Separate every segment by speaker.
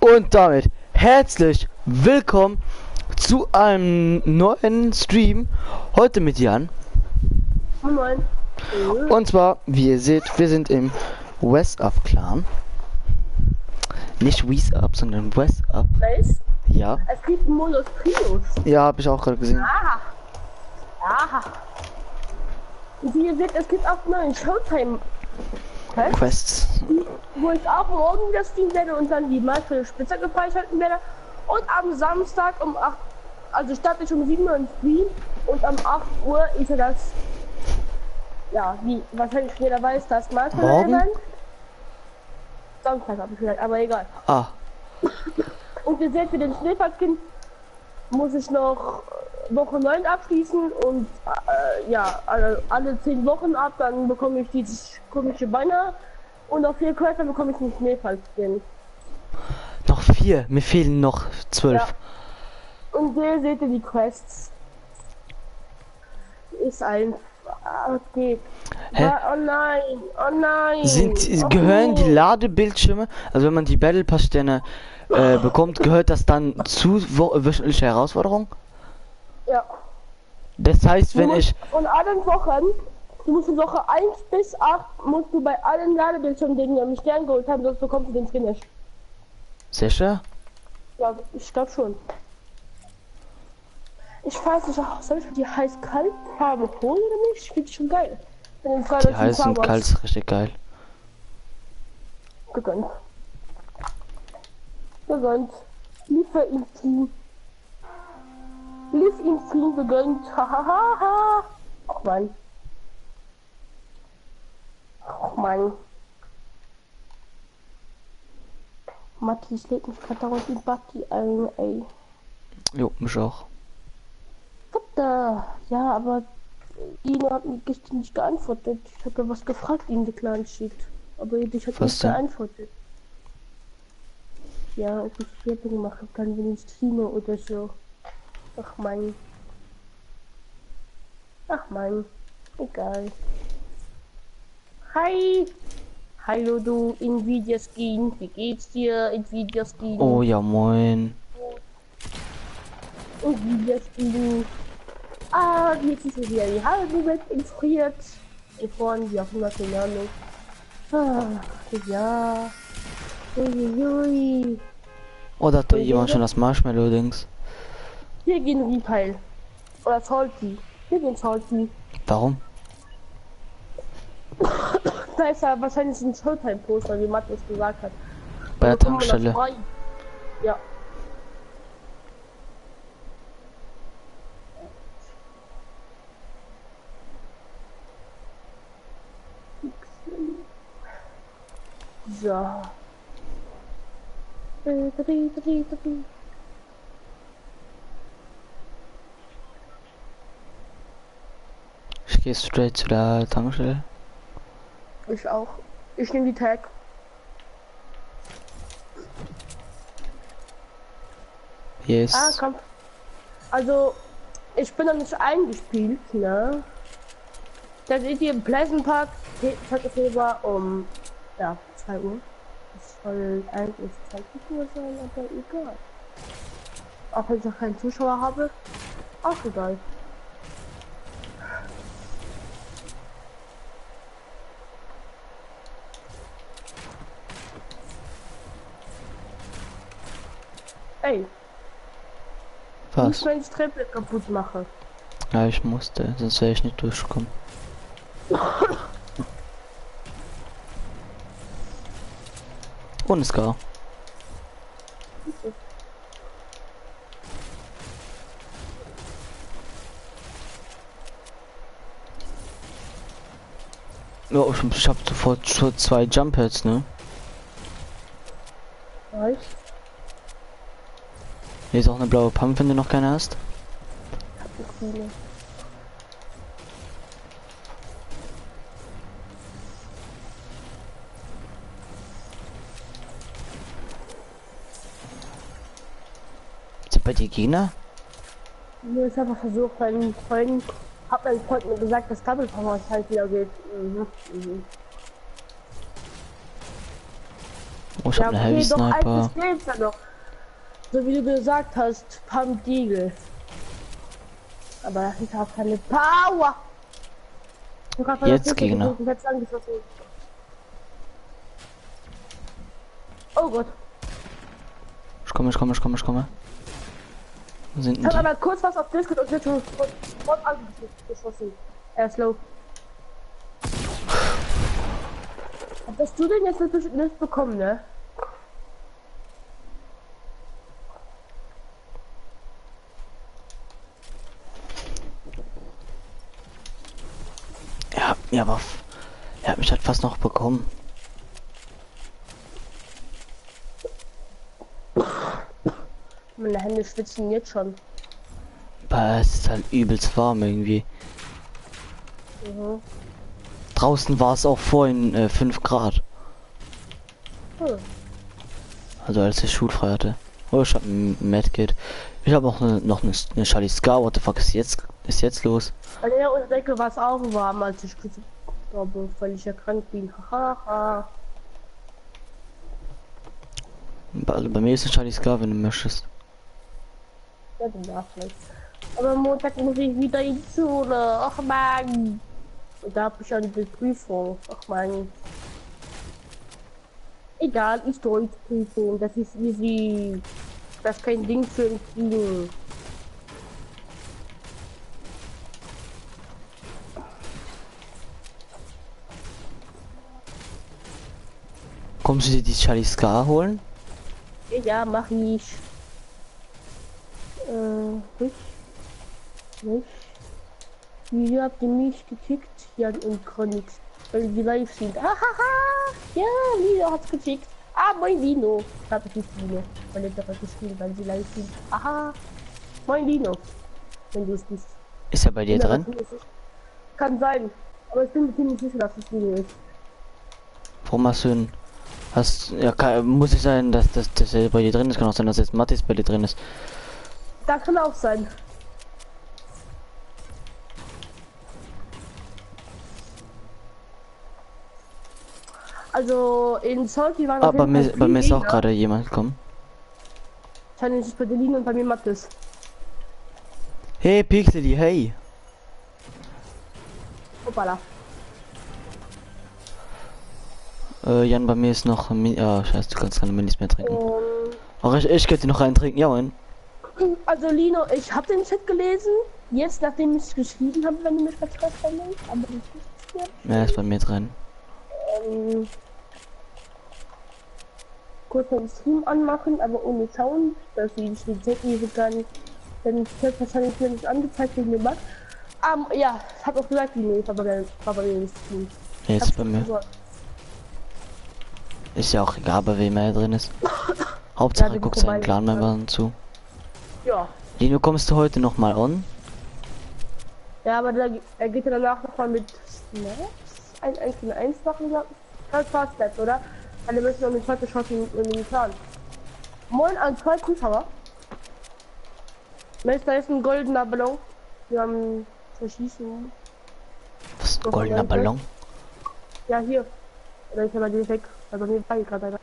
Speaker 1: Und damit herzlich willkommen zu einem neuen Stream. Heute mit Jan.
Speaker 2: Moin.
Speaker 1: Und zwar, wie ihr seht, wir sind im West Up Clan. Nicht West Up, sondern West Up.
Speaker 2: Was?
Speaker 1: Ja.
Speaker 2: Es gibt einen Modus Prius.
Speaker 1: Ja, habe ich auch gerade gesehen.
Speaker 2: Aha. Aha. Und wie ihr seht, es gibt auch neuen Showtime.
Speaker 1: Quests.
Speaker 2: Wo ich auch morgen wieder streamen werde und dann die Marke Spitzer freischalten werde. Und am Samstag um 8, also starte ich um 7 Uhr im Stream und um 8 Uhr ist ja das, ja, wie wahrscheinlich jeder weiß, das Marke Event. Samstag habe ich gesagt, aber egal.
Speaker 1: Ah.
Speaker 2: Und ihr seht, für den Schneefallskind muss ich noch Woche 9 abschließen und ja, alle 10 Wochen ab, dann bekomme ich dieses komische Banner und auf 4 Quests bekomme ich einen Schneefallskin.
Speaker 1: Noch 4, mir fehlen noch 12.
Speaker 2: Ja. Und hier seht ihr die Quests. Ist ein... Okay.
Speaker 1: Hä?
Speaker 2: Oh nein, oh nein.
Speaker 1: Gehören die Ladebildschirme, also wenn man die Battle Pass Sterne bekommt, gehört das dann zu wöchentlicher Herausforderung?
Speaker 2: Ja.
Speaker 1: Das heißt, wenn ich...
Speaker 2: Von allen Wochen, du musst in Woche 1 bis 8, musst du bei allen Ladebildschirmen, denen wir mich gern geholt haben, sonst bekommst du den Skin nicht.
Speaker 1: Sicher?
Speaker 2: Ja, ich glaube schon. Ich weiß nicht, soll ich die heiß-kalt-Farbe holen oder nicht? Ich finde die schon geil.
Speaker 1: Die heißen kalt ist richtig geil.
Speaker 2: Gegönnt. Gegönnt. Liefer ihm zu. Lief ihm zu, gegönnt. Hahaha. Ach man. Ach man. Matthias lädt mich gerade darauf die Batti ein, ey.
Speaker 1: Jo, mich auch.
Speaker 2: Da. Ja, aber Ina hat mir gestern nicht geantwortet. Ich habe ja was gefragt in der kleinen Sheet. Aber dich hat nicht geantwortet. Ja, ob ich Werbung machen kann, wenn ich streame oder so. Ach mein. Ach mein. Egal. Hi. Hallo du Nvidia Skin. Wie geht's dir, Nvidia Skin?
Speaker 1: Oh ja, moin.
Speaker 2: Nvidia Skin. Ah, jetzt ist wieder die Haare inspiriert. Vorne, wie auch immer, keine Ahnung. Ah, ja. Uiuiui.
Speaker 1: Oh, da hat doch jemand schon das Marshmallow-Dings.
Speaker 2: Wir gehen Repeil. Oder Salty. Wir gehen Salty.
Speaker 1: Warum?
Speaker 2: Da ist ja wahrscheinlich ein Showtime-Poster, wie Matt es gesagt hat.
Speaker 1: Bei der Tankstelle.
Speaker 2: Ja. So.
Speaker 1: Ich gehe straight zu der Tankstelle.
Speaker 2: Ich auch. Ich nehme die Tag.
Speaker 1: Yes.
Speaker 2: Ah, komm. Also, ich bin noch nicht eingespielt, ne? Da seht ihr im Pleasant Park, 2. Februar um, ja, 2 Uhr. Das soll eigentlich 20 Uhr sein, aber egal. Auch wenn ich noch keinen Zuschauer habe, auch egal. Ey.
Speaker 1: Was?
Speaker 2: Ich mein Treppe kaputt mache.
Speaker 1: Ja, ich musste, sonst wäre ich nicht durchgekommen. Ohne Scar. Ja, ich hab sofort schon 2 Jump Pads, ne?
Speaker 2: Weiß.
Speaker 1: Hier ist auch eine blaue Pump, wenn du noch keine hast.
Speaker 2: Hab ich viele.
Speaker 1: Sind bei dir Gegner?
Speaker 2: Nur ist einfach versucht, meinen Freunden, hab meinen Freund mir gesagt, dass Double Power halt wieder geht. Mhm.
Speaker 1: Oh, ich hab eine Heavy
Speaker 2: doch,
Speaker 1: Sniper.
Speaker 2: eins fehlt ja noch. So wie du gesagt hast, Pump Deagle. Aber ich habe keine Power. Du kannst
Speaker 1: Jetzt Gegner.
Speaker 2: jetzt angeschossen. Oh Gott.
Speaker 1: Ich komme. Wo sind
Speaker 2: Ich
Speaker 1: denn
Speaker 2: habe
Speaker 1: die?
Speaker 2: aber kurz was auf Discord und wird schon sofort angeschossen. Er ist low. Hast du den jetzt nicht bekommen, ne?
Speaker 1: Ja, aber er hat mich halt fast noch bekommen.
Speaker 2: Meine Hände schwitzen jetzt schon.
Speaker 1: Aber es ist halt übelst warm irgendwie.
Speaker 2: Mhm.
Speaker 1: Draußen war es auch vorhin 5 Grad.
Speaker 2: Hm.
Speaker 1: Also als ich schulfrei hatte. Oh, ich hab ein Medkit. Ich habe auch eine Charlie Scar. What the fuck ist jetzt los?
Speaker 2: Bei der Unterdecke war es auch warm, als ich glaube, weil ich ja krank bin. Haha.
Speaker 1: Also bei mir ist eine Charlie Scar, wenn du möchtest.
Speaker 2: Ja, du darfst nicht. Aber Montag muss ich wieder in die Schule. Ach man. Und da habe ich eine Prüfung. Ach man. Egal, ich Deutschprüfung. Das ist easy. Das ist kein Ding für ein Kriegen.
Speaker 1: Kommst du dir die Charlie Scar holen?
Speaker 2: Ja, mach ich. Nicht. Nicht. Wie habt ihr mich gekickt, Jan und Chronix? Weil die live sind. Ahaha! Ja, Lino hat's gekickt. Ah, moin Lino. Ich glaube, es ist Lino. Weil ich das gespielt, weil sie live sind. Aha! Moin Lino. Wenn du es bist.
Speaker 1: Ist er bei dir
Speaker 2: Ja,
Speaker 1: drin?
Speaker 2: kann sein. Aber ich bin mir ziemlich sicher, dass es Lino ist.
Speaker 1: Warum hast du ihn? Muss ich sein, dass er bei dir drin ist. Kann auch sein, dass jetzt Mattis bei dir drin ist.
Speaker 2: Da kann auch sein. Also in Salty waren
Speaker 1: Aber bei mir ist auch gerade jemand gekommen.
Speaker 2: Wahrscheinlich ist bei der Linie und bei mir Mattes.
Speaker 1: Hey Pixely, hey!
Speaker 2: Hoppala.
Speaker 1: Jan, bei mir ist noch scheiße, du kannst keine Minis mehr trinken.
Speaker 2: Ähm,
Speaker 1: Ach, ich könnte noch einen trinken, ja moin.
Speaker 2: Also Lino, ich habe den Chat gelesen. Jetzt, nachdem ich es geschrieben habe, wenn du mich vertraust, aber nicht.
Speaker 1: Er ist bei mir drin.
Speaker 2: Ähm, kurz den Stream anmachen, aber ohne Sound, dass ich die Chat lesen kann. Dann wird wahrscheinlich mir nicht angezeigt wegen dem Bug. Ja, ich habe auch gesagt, Lino, ich war bei mir im Stream.
Speaker 1: Jetzt bei mir. Ist ja auch egal, bei wem er drin ist. Hauptsache guckt seinen Clan-Membern zu.
Speaker 2: Ja.
Speaker 1: Lino, kommst du heute noch mal on?
Speaker 2: Ja, aber er geht ja danach noch mal mit Snaps 1 machen, glaube ich. Das war's jetzt, oder? Alle müssen noch eine zweite Chance in den Plan. Moin an 2 Zuschauer. Meister ist ein goldener Ballon. Wir haben verschießen.
Speaker 1: Was ist ein goldener Ballon?
Speaker 2: Ja, hier. Oder ist er bei dir weg? Weil bei mir war gerade einer.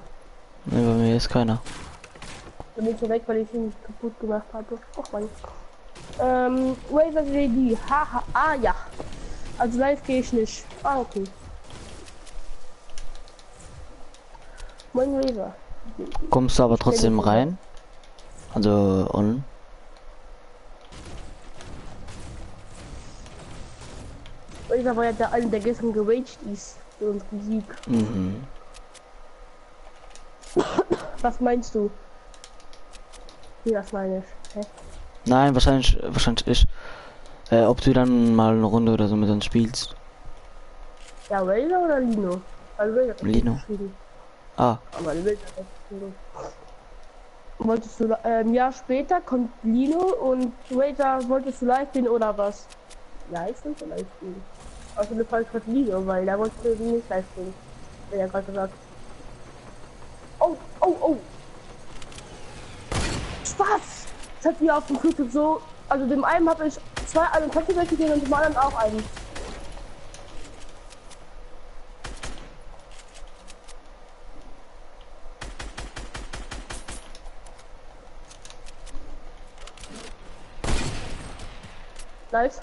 Speaker 1: Ne, bei mir ist keiner.
Speaker 2: Dann bin ich so weg, weil ich ihn kaputt gemacht habe. Och man. Razer JD. Haha. Ah ja. Also live gehe ich nicht. Ah, okay. Moin Razer.
Speaker 1: Kommst du aber trotzdem rein? Also on?
Speaker 2: Razer war ja der eine, der gestern geraged ist für unseren Sieg.
Speaker 1: Mhm.
Speaker 2: Was meinst du? Wie das meine ich? Hä?
Speaker 1: Nein, wahrscheinlich ich. Ob du dann mal eine Runde oder so mit uns spielst.
Speaker 2: Ja, Razer oder Lino? Also Razer hat
Speaker 1: Lino.
Speaker 2: geschrieben.
Speaker 1: Ah,
Speaker 2: Aber Razer hat geschrieben. Wolltest du, ein Jahr später kommt Lino und Razer, wolltest du live gehen oder was? Live und live gehen. Also eine Fall gerade Lino, weil da wolltest du nicht live gehen. Wer ja gerade gesagt. Oh, oh, oh! Spaß! Das hat mir auf dem Flug so. Also dem einen habe ich 2 Taxi gegeben und dem anderen auch einen. Nice.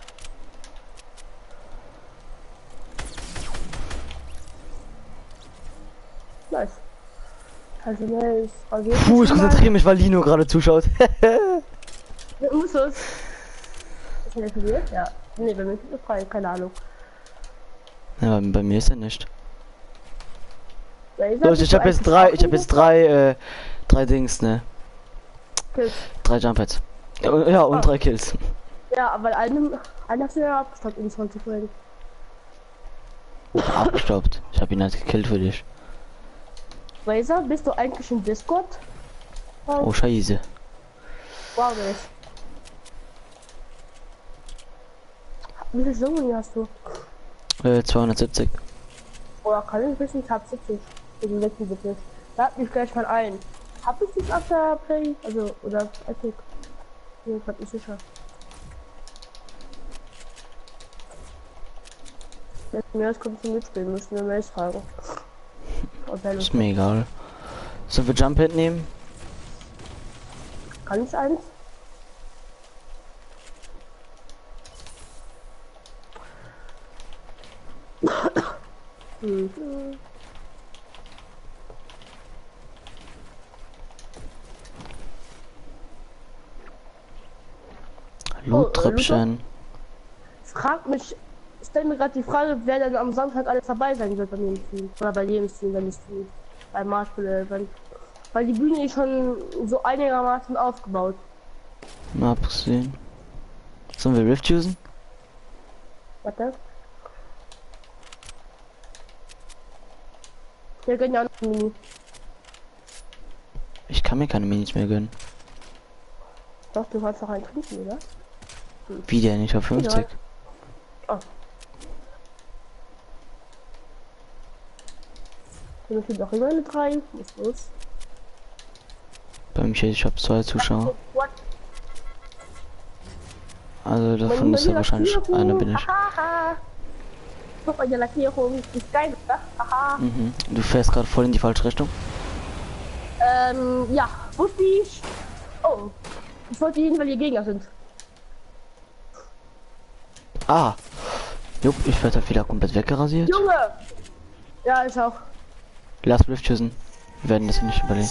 Speaker 2: Nice. Also nice. Also
Speaker 1: Puh, ich konzentriere mich, weil Lino gerade zuschaut.
Speaker 2: Muss es. Ist er verwirrt? Ja. Nee, bei mir ist es frei, keine Ahnung.
Speaker 1: Ja, bei mir ist er nicht.
Speaker 2: Razer,
Speaker 1: Los,
Speaker 2: bist
Speaker 1: ich
Speaker 2: du
Speaker 1: habe jetzt
Speaker 2: eigentlich
Speaker 1: drei,
Speaker 2: auch
Speaker 1: ich
Speaker 2: in
Speaker 1: habe jetzt
Speaker 2: Discord?
Speaker 1: drei Dings, ne?
Speaker 2: Kills.
Speaker 1: 3 Jump-Pads. Ja, und
Speaker 2: Ah.
Speaker 1: 3 Kills.
Speaker 2: Ja, aber einen hast du ja abgestoppt in 20 Folgen.
Speaker 1: Abgestaubt. Ich habe ihn halt gekillt für dich.
Speaker 2: Razer, bist du eigentlich in Discord?
Speaker 1: Oh, scheiße.
Speaker 2: Wow, nice. Wie viel Summen hast du?
Speaker 1: 270.
Speaker 2: Oder kann ich wissen, ich hab 70. Also 76. Lad mich gleich mal ein. Hab ich das auf der Play? Also, oder Epic? Bin grad nicht sicher. Wenn mir das kommt zum Mitspielen, müssen wir Mails fragen.
Speaker 1: Ist mir egal. Sollen wir Jump-Pad nehmen?
Speaker 2: Kann ich eins? Hm.
Speaker 1: Loot-Tröpfchen.
Speaker 2: Frag mich, stell mir gerade die Frage, wer denn am Samstag alles dabei sein wird bei mir im Team. Oder bei jedem Team, wenn ich Team. Bei Marshall, weil die Bühne ist schon so einigermaßen aufgebaut.
Speaker 1: Mal abgesehen. Sollen wir Rift usen?
Speaker 2: Warte. Wir können ja auch noch Mini.
Speaker 1: Ich kann mir keine Minis mehr gönnen.
Speaker 2: Doch, du kannst noch einen trinken, oder?
Speaker 1: Wie denn? Ich hab 50.
Speaker 2: Oh. Dann steht noch immer eine 3. Muss los.
Speaker 1: Bei mich, ich hab 2 Zuschauer.
Speaker 2: What?
Speaker 1: Also davon ist ja wahrscheinlich einer bin ich.
Speaker 2: Hahaha. Guck mal, die Lackierung ist geil, oder? Haha.
Speaker 1: Mhm. Du fährst gerade voll in die falsche Richtung.
Speaker 2: Ja, wusste ich. Oh, ich wollte ihn, weil die Gegner sind.
Speaker 1: Ah. Jupp, ich werde halt wieder komplett weggerasiert.
Speaker 2: Junge! Ja, ich auch.
Speaker 1: Lass Rift usen. Wir werden das nicht überleben.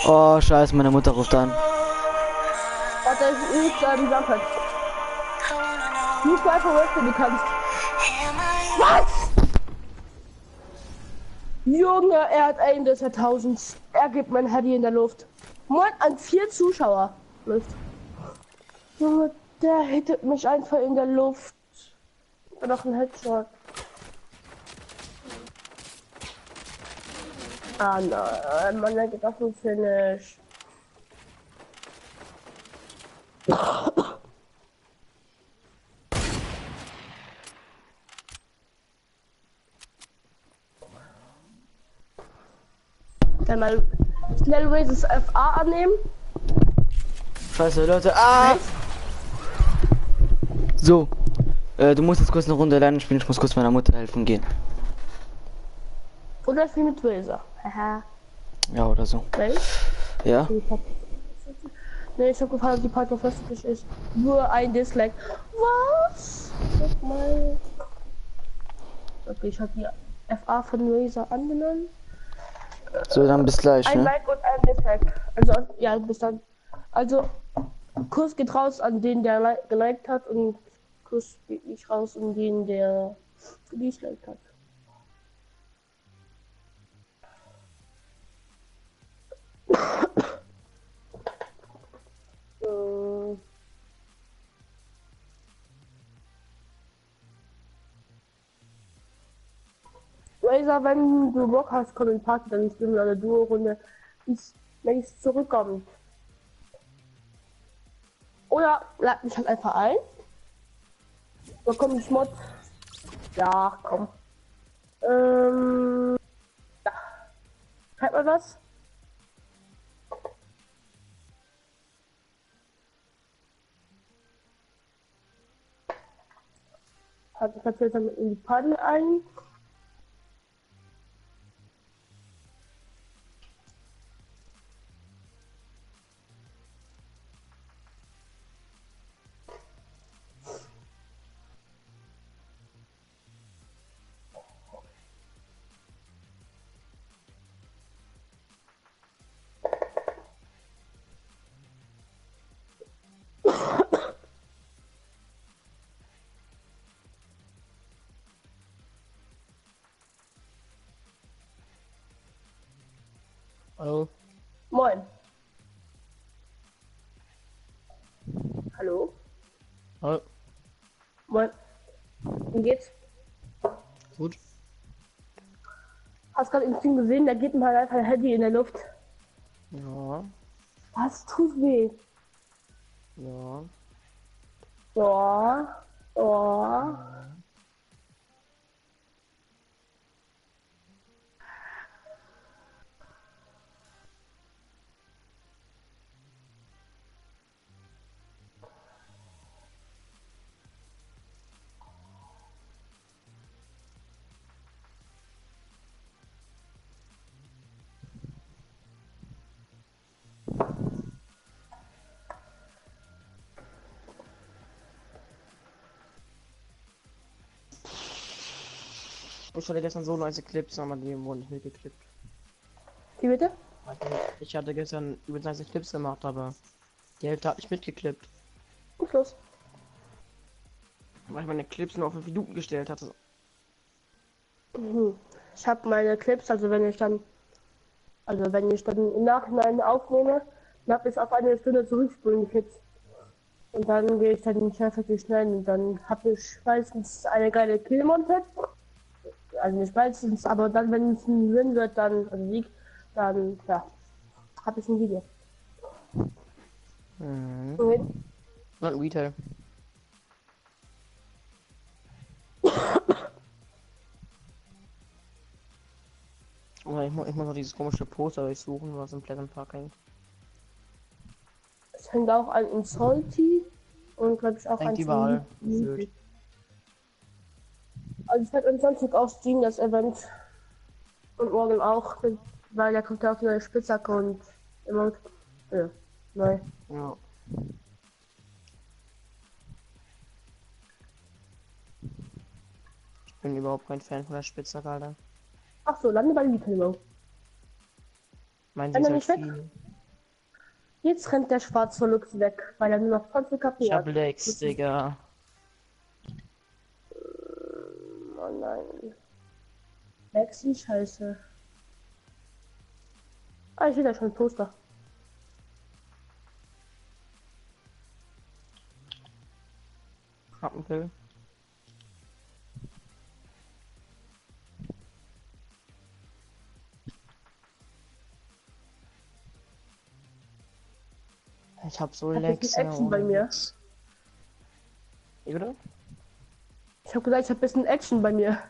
Speaker 1: Oh, scheiße, meine Mutter ruft an.
Speaker 2: Warte, ich gesagt hat. Du einfach weg, wenn du kannst. Was? Junge, er hat einen des Jahrtausends. Er gibt mein Handy in der Luft. Moin an 4 Zuschauer. Luft. Junge, der hittet mich einfach in der Luft. War doch ein Headshot. Ah nein, Mann, der geht auf den Finish. Dann mal schnell Races FA annehmen.
Speaker 1: Scheiße, Leute. Ah! So. Du musst jetzt kurz eine Runde alleine spielen. Ich muss kurz meiner Mutter helfen gehen.
Speaker 2: Oder viel mit Razer. Haha.
Speaker 1: Ja, oder so.
Speaker 2: Okay.
Speaker 1: Ja?
Speaker 2: Ne, ich hab gefragt, ob die Part veröffentlicht ist. Nur ein Dislike. Was? Guck mal. Okay, ich habe die FA von Razer angenommen.
Speaker 1: So, dann bis gleich,
Speaker 2: Ein
Speaker 1: ne?
Speaker 2: Like und ein Dislike. Also, ja, bis dann. Also, Kuss geht raus an den, der geliked hat, und Kuss geht nicht raus an den, der gedisliked hat. Razer, wenn du Bock hast, komm in den Party, dann spielen wir eine Duo-Runde, bis Mace zurückkommt. Oder lad mich halt einfach ein. Da kommt ein Mod. Ja, komm. Ja. Schreib mal was. Hat ich natürlich dann in die Party ein.
Speaker 1: Hallo.
Speaker 2: Moin. Hallo?
Speaker 1: Hallo.
Speaker 2: Moin. Wie geht's?
Speaker 1: Gut.
Speaker 2: Hast gerade im Stream gesehen, da geht mal einfach ein Handy in der Luft.
Speaker 1: Ja.
Speaker 2: Das tut weh.
Speaker 1: Ja.
Speaker 2: Ja. Ja.
Speaker 3: Ich hatte gestern so nice Clips, aber die wurden nicht mitgeklippt.
Speaker 2: Wie bitte?
Speaker 3: Ich hatte gestern über nice Clips gemacht, aber die Hälfte hat nicht mitgeklippt.
Speaker 2: Gut los.
Speaker 3: Weil ich meine Clips nur auf 5 Minuten gestellt hatte.
Speaker 2: Mhm. Ich habe meine Clips, wenn ich dann im Nachhinein aufnehme, dann habe ich auf eine Stunde zurückspulen die Clips. Und dann gehe ich dann in Schärfe schneiden und dann habe ich meistens eine geile Kill-Montage. Also nicht meistens, aber dann, wenn es ein Win wird, dann, also Sieg, dann, ja, habe ich ein Video.
Speaker 3: Mhm.
Speaker 2: Okay.
Speaker 3: Und Retail. Aber ich muss noch dieses komische Poster durchsuchen, was im Pleasant Park hängt.
Speaker 2: Es hängt auch an in Salty und glaube ich auch
Speaker 3: Hängt
Speaker 2: an
Speaker 3: überall.
Speaker 2: Mythic. Also ich werde am Sonntag auch streamen, das Event. Und morgen auch, weil da kommt ja auch eine Spitzhacke und immer, ja, neu.
Speaker 3: Ja. Ich bin überhaupt kein Fan von der Spitzhacke, Alter.
Speaker 2: Ach so, lande bei Liebelmo.
Speaker 3: Meinen sie
Speaker 2: Rennt
Speaker 3: ist
Speaker 2: er
Speaker 3: halt
Speaker 2: nicht weg?
Speaker 3: viel.
Speaker 2: Jetzt rennt der schwarze Lux weg, weil er nur noch 20
Speaker 3: Ich
Speaker 2: KP
Speaker 3: hab
Speaker 2: hat.
Speaker 3: Lex, Digga.
Speaker 2: Oh nein. Lexi, scheiße. Ah, ich sehe da schon ein Poster.
Speaker 3: Hab einen Kill. Ich hab so
Speaker 2: Ich hab bisschen
Speaker 3: Lex, ne,
Speaker 2: Action bei
Speaker 3: ohne
Speaker 2: mir.
Speaker 3: Witz. Wie bitte?
Speaker 2: Ich habe gesagt, ich habe bisschen Action bei mir.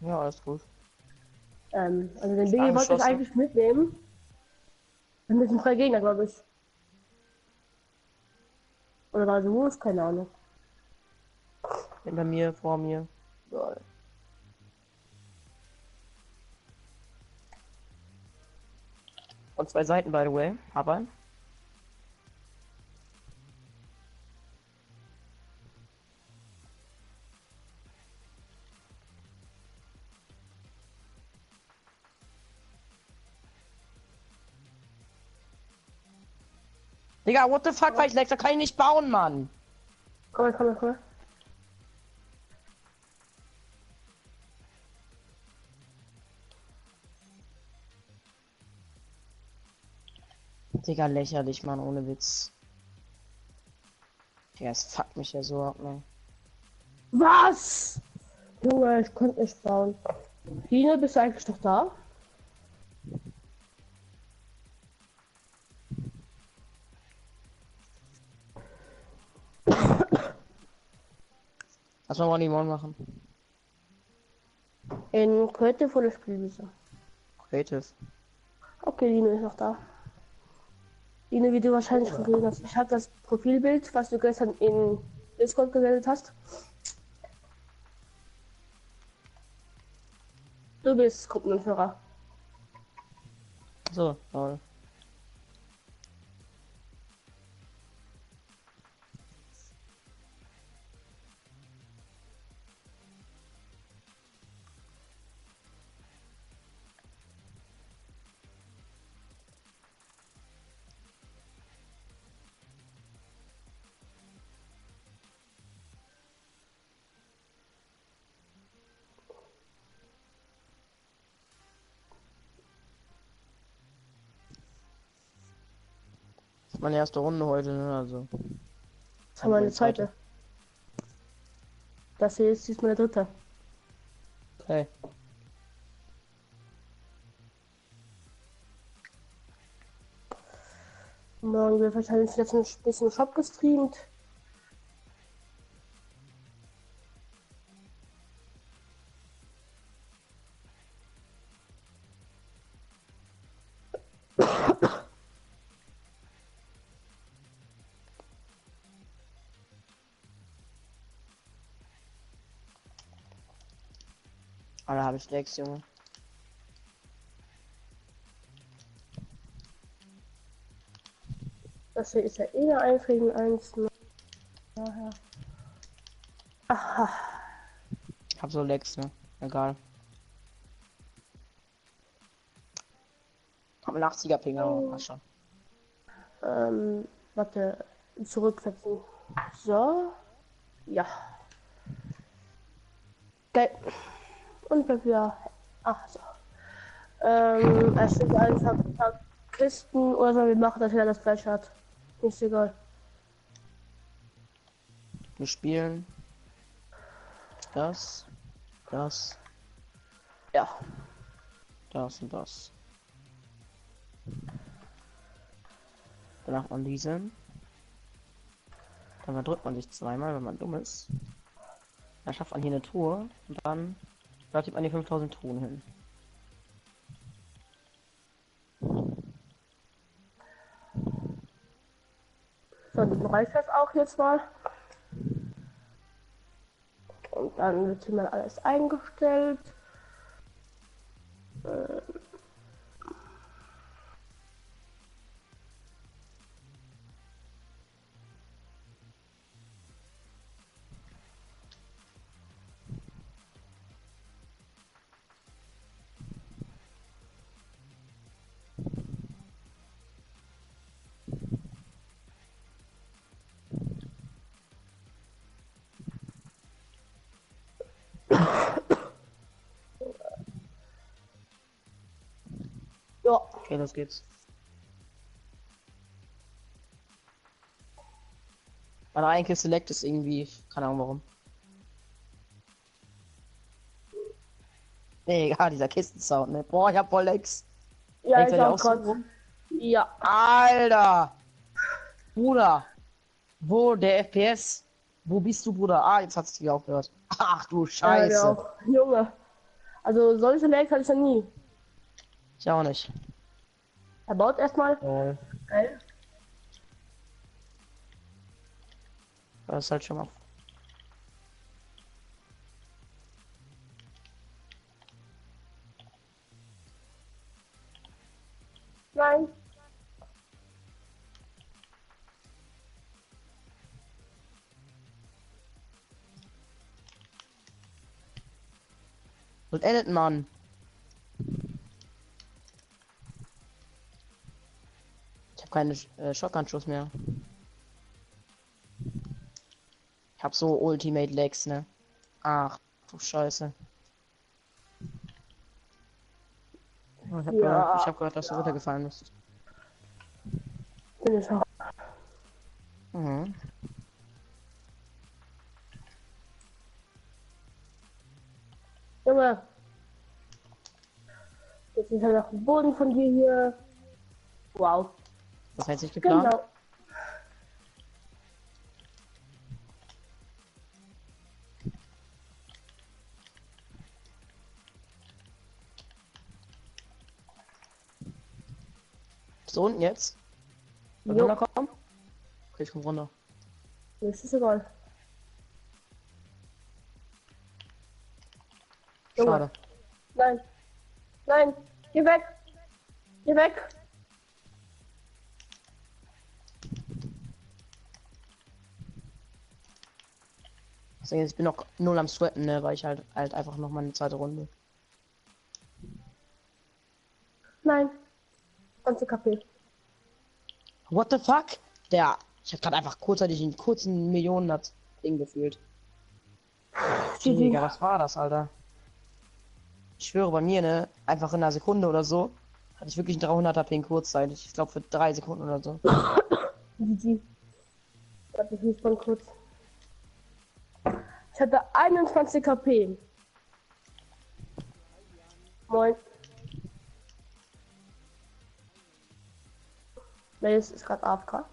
Speaker 3: Ja, alles gut.
Speaker 2: Also den Biggie wollte ich
Speaker 3: Angeschossen.
Speaker 2: eigentlich mitnehmen. Wir müssen 3 Gegner, glaube ich. Oder war so Wolf? Keine Ahnung.
Speaker 3: Hinter mir, vor mir. Geil. Und 2 Seiten, by the way. Aber. Digga, what the fuck, weil ich lag, da kann ich nicht bauen, Mann.
Speaker 2: Komm mal, komm mal, komm mal.
Speaker 3: Digga, lächerlich, Mann, ohne Witz. Digga, es fuckt mich ja so ab, ne.
Speaker 2: Was? Junge, ich konnte nicht bauen. Line, bist du eigentlich noch da?
Speaker 3: Lass mal 1v1 machen.
Speaker 2: In Creative oder Spielwiese?
Speaker 3: Creative.
Speaker 2: Okay, Line ist noch da. Line, wie du wahrscheinlich schon gesehen hast, ich habe das Profilbild, was du gestern in Discord gesendet hast. Du bist Gruppenführer.
Speaker 3: So, lol. Meine erste Runde heute, ne? Also.
Speaker 2: Das haben wir eine zweite. Das hier ist diesmal der dritte.
Speaker 3: Okay.
Speaker 2: Morgen wird wahrscheinlich jetzt ein bisschen Shop gestreamt.
Speaker 3: Alle habe ich Decks, Junge.
Speaker 2: Das hier ist ja eh eine Einfrieden 1. Daher. Aha.
Speaker 3: Ich hab so Lex, ne? Egal. Hab einen 80er Ping, aber mach schon.
Speaker 2: Warte. Zurücksetzen. So. Ja. Geil. Und dann wieder. Ach so. Es sind einfach ein paar Kisten oder so. Wir machen, dass jeder das gleiche hat. Ist egal.
Speaker 3: Wir spielen das,
Speaker 2: Ja.
Speaker 3: das und das. Dann macht man diesen. Dann verdrückt man sich zweimal, wenn man dumm ist. Dann schafft man hier eine Tour und dann bleibt man die 5000 Truhen hin.
Speaker 2: So, dann reicht das auch jetzt mal. Und dann wird hier mal alles eingestellt. Ja.
Speaker 3: Okay, los geht's. Bei der einen Kiste leckt es irgendwie, keine Ahnung warum. Nee, egal, dieser Kistensound, ne? Boah, ich hab voll Lecks.
Speaker 2: Ja,
Speaker 3: Denkt
Speaker 2: ich
Speaker 3: ihr
Speaker 2: auch
Speaker 3: auch so
Speaker 2: gerade.
Speaker 3: rum?
Speaker 2: Ja.
Speaker 3: Alter! Bruder! Wo der FPS? Wo bist du, Bruder? Ah, jetzt hat's wieder aufgehört. Ach du
Speaker 2: Ja,
Speaker 3: Scheiße.
Speaker 2: auch. Junge. Also solche Lags hatte ich ja nie.
Speaker 3: Ich auch nicht.
Speaker 2: Er baut erstmal.
Speaker 3: Lol.
Speaker 2: Geil.
Speaker 3: Das ist halt schon mal.
Speaker 2: Nein.
Speaker 3: Und endet man. Ich habe keine Shotgun-Schuss mehr. Ich habe so Ultimate Legs, ne? Ach du Scheiße. Ich habe
Speaker 2: Ja.
Speaker 3: gehört, dass du runtergefallen bist.
Speaker 2: Bin ich auch.
Speaker 3: Mhm.
Speaker 2: Junge. Jetzt ist halt noch ein Boden von dir hier. Wow.
Speaker 3: Das heißt nicht geplant.
Speaker 2: Genau.
Speaker 3: Bist du unten jetzt? Soll
Speaker 2: Jo.
Speaker 3: runterkommen? Okay, ich komm runter.
Speaker 2: Das ist egal. Junge.
Speaker 3: Schade.
Speaker 2: Nein. Nein. Geh weg. Geh weg.
Speaker 3: Deswegen, ich bin noch null am Sweaten, ne, weil ich halt einfach noch mal eine zweite Runde.
Speaker 2: Nein. Ganze KP.
Speaker 3: What the fuck? Ich hab gerade einfach kurzzeitig einen kurzen Millionen-Ding gefühlt. Digga, was war das, Alter? Ich schwöre, bei mir, ne, einfach in einer Sekunde oder so, hatte ich wirklich einen 300er Ping kurzzeitig. Ich glaube für 3 Sekunden oder so.
Speaker 2: GG. Warte, ich muss mal kurz. Ich hatte 21 KP. Moin. Nee, es ist gerade AFK.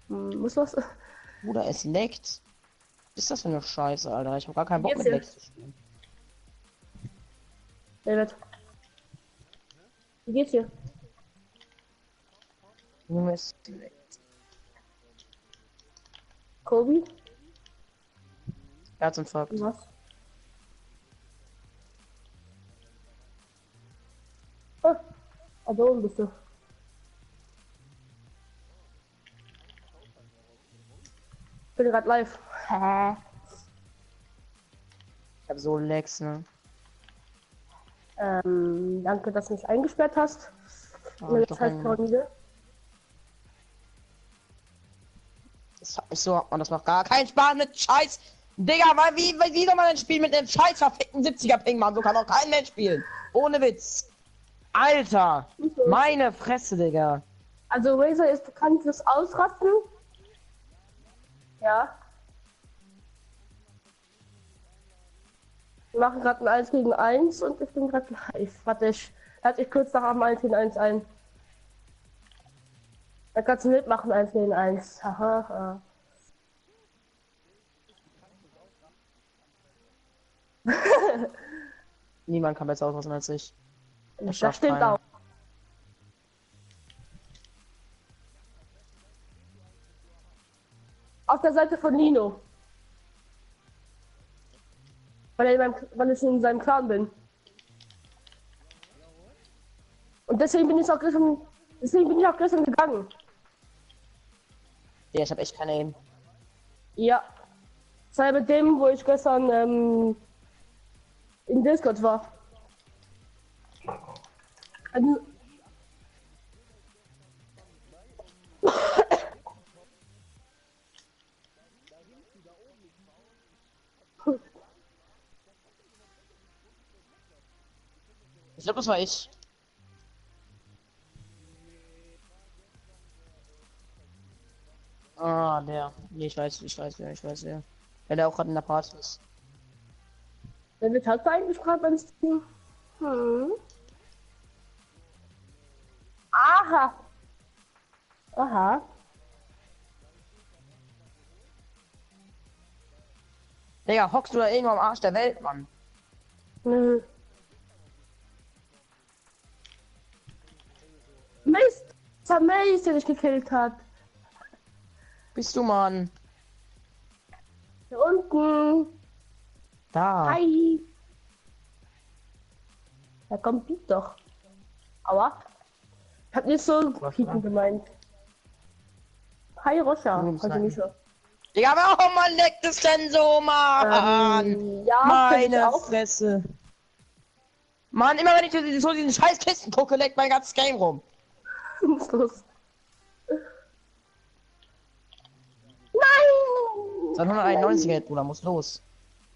Speaker 2: Muss was?
Speaker 3: Bruder, es leckt. Was ist das für eine Scheiße, Alter? Ich habe gar keinen Bock
Speaker 2: Geht's
Speaker 3: mit
Speaker 2: dir?
Speaker 3: Lecks zu spielen.
Speaker 2: David. Wie geht's dir?
Speaker 3: Junge, es leckt.
Speaker 2: Kobi?
Speaker 3: Herzinfarkt.
Speaker 2: Was? Ah, da oben bist du. Ich bin gerade live. Hä?
Speaker 3: Ich habe so Lecks, ne?
Speaker 2: Danke, dass du mich eingesperrt hast.
Speaker 3: Oh, ich doch
Speaker 2: Pyramide.
Speaker 3: Das hat mich so, und das macht gar keinen Spaß mit Scheiß. Digga, weil wie soll man denn spielen mit einem scheiß verfickten 70er Ping, Mann? So kann auch kein Mensch spielen. Ohne Witz. Alter! Meine Fresse, Digga.
Speaker 2: Also Razer ist bekannt fürs Ausrasten. Ja. Wir machen gerade ein 1 gegen 1 und ich bin gerade live. Warte, ich lade dich kurz nach dem 1 gegen 1 ein. Da kannst du mitmachen 1 gegen 1. Haha.
Speaker 3: Niemand kann besser ausrasten als ich.
Speaker 2: Das
Speaker 3: schafft
Speaker 2: stimmt
Speaker 3: keiner.
Speaker 2: auch. Auf der Seite von Nino. Weil ich in seinem Clan bin. Und deswegen bin ich auch gestern gegangen.
Speaker 3: Ja, ich habe echt keine Aim.
Speaker 2: Ja. Sei mit dem, wo ich gestern in Discord war. Also,
Speaker 3: Ich glaube, das war ich. Ah, der. Nee, ich weiß wer. Ja, der auch gerade in der Party ist.
Speaker 2: wer wird halt eigentlich gerade beim Stream? Aha. Aha.
Speaker 3: Digga, hockst du da irgendwo am Arsch der Welt, Mann?
Speaker 2: Nö. Mist! Das war Mace, der dich gekillt hat.
Speaker 3: Bist du, Mann?
Speaker 2: Hier unten.
Speaker 3: Da.
Speaker 2: Hi. Da kommt Piep doch. Aua. Ich hab nicht so Piepen gemeint. Hi Roscha. Also nicht so.
Speaker 3: Digga, warum man leckt es denn so, Mann?
Speaker 2: Ja, find ich
Speaker 3: Meine
Speaker 2: auch.
Speaker 3: Fresse. Mann, immer wenn ich so diesen scheiß Kisten gucke, leckt mein ganzes Game rum.
Speaker 2: Was ist los? Nein!
Speaker 3: 291 Geld, Bruder, muss los.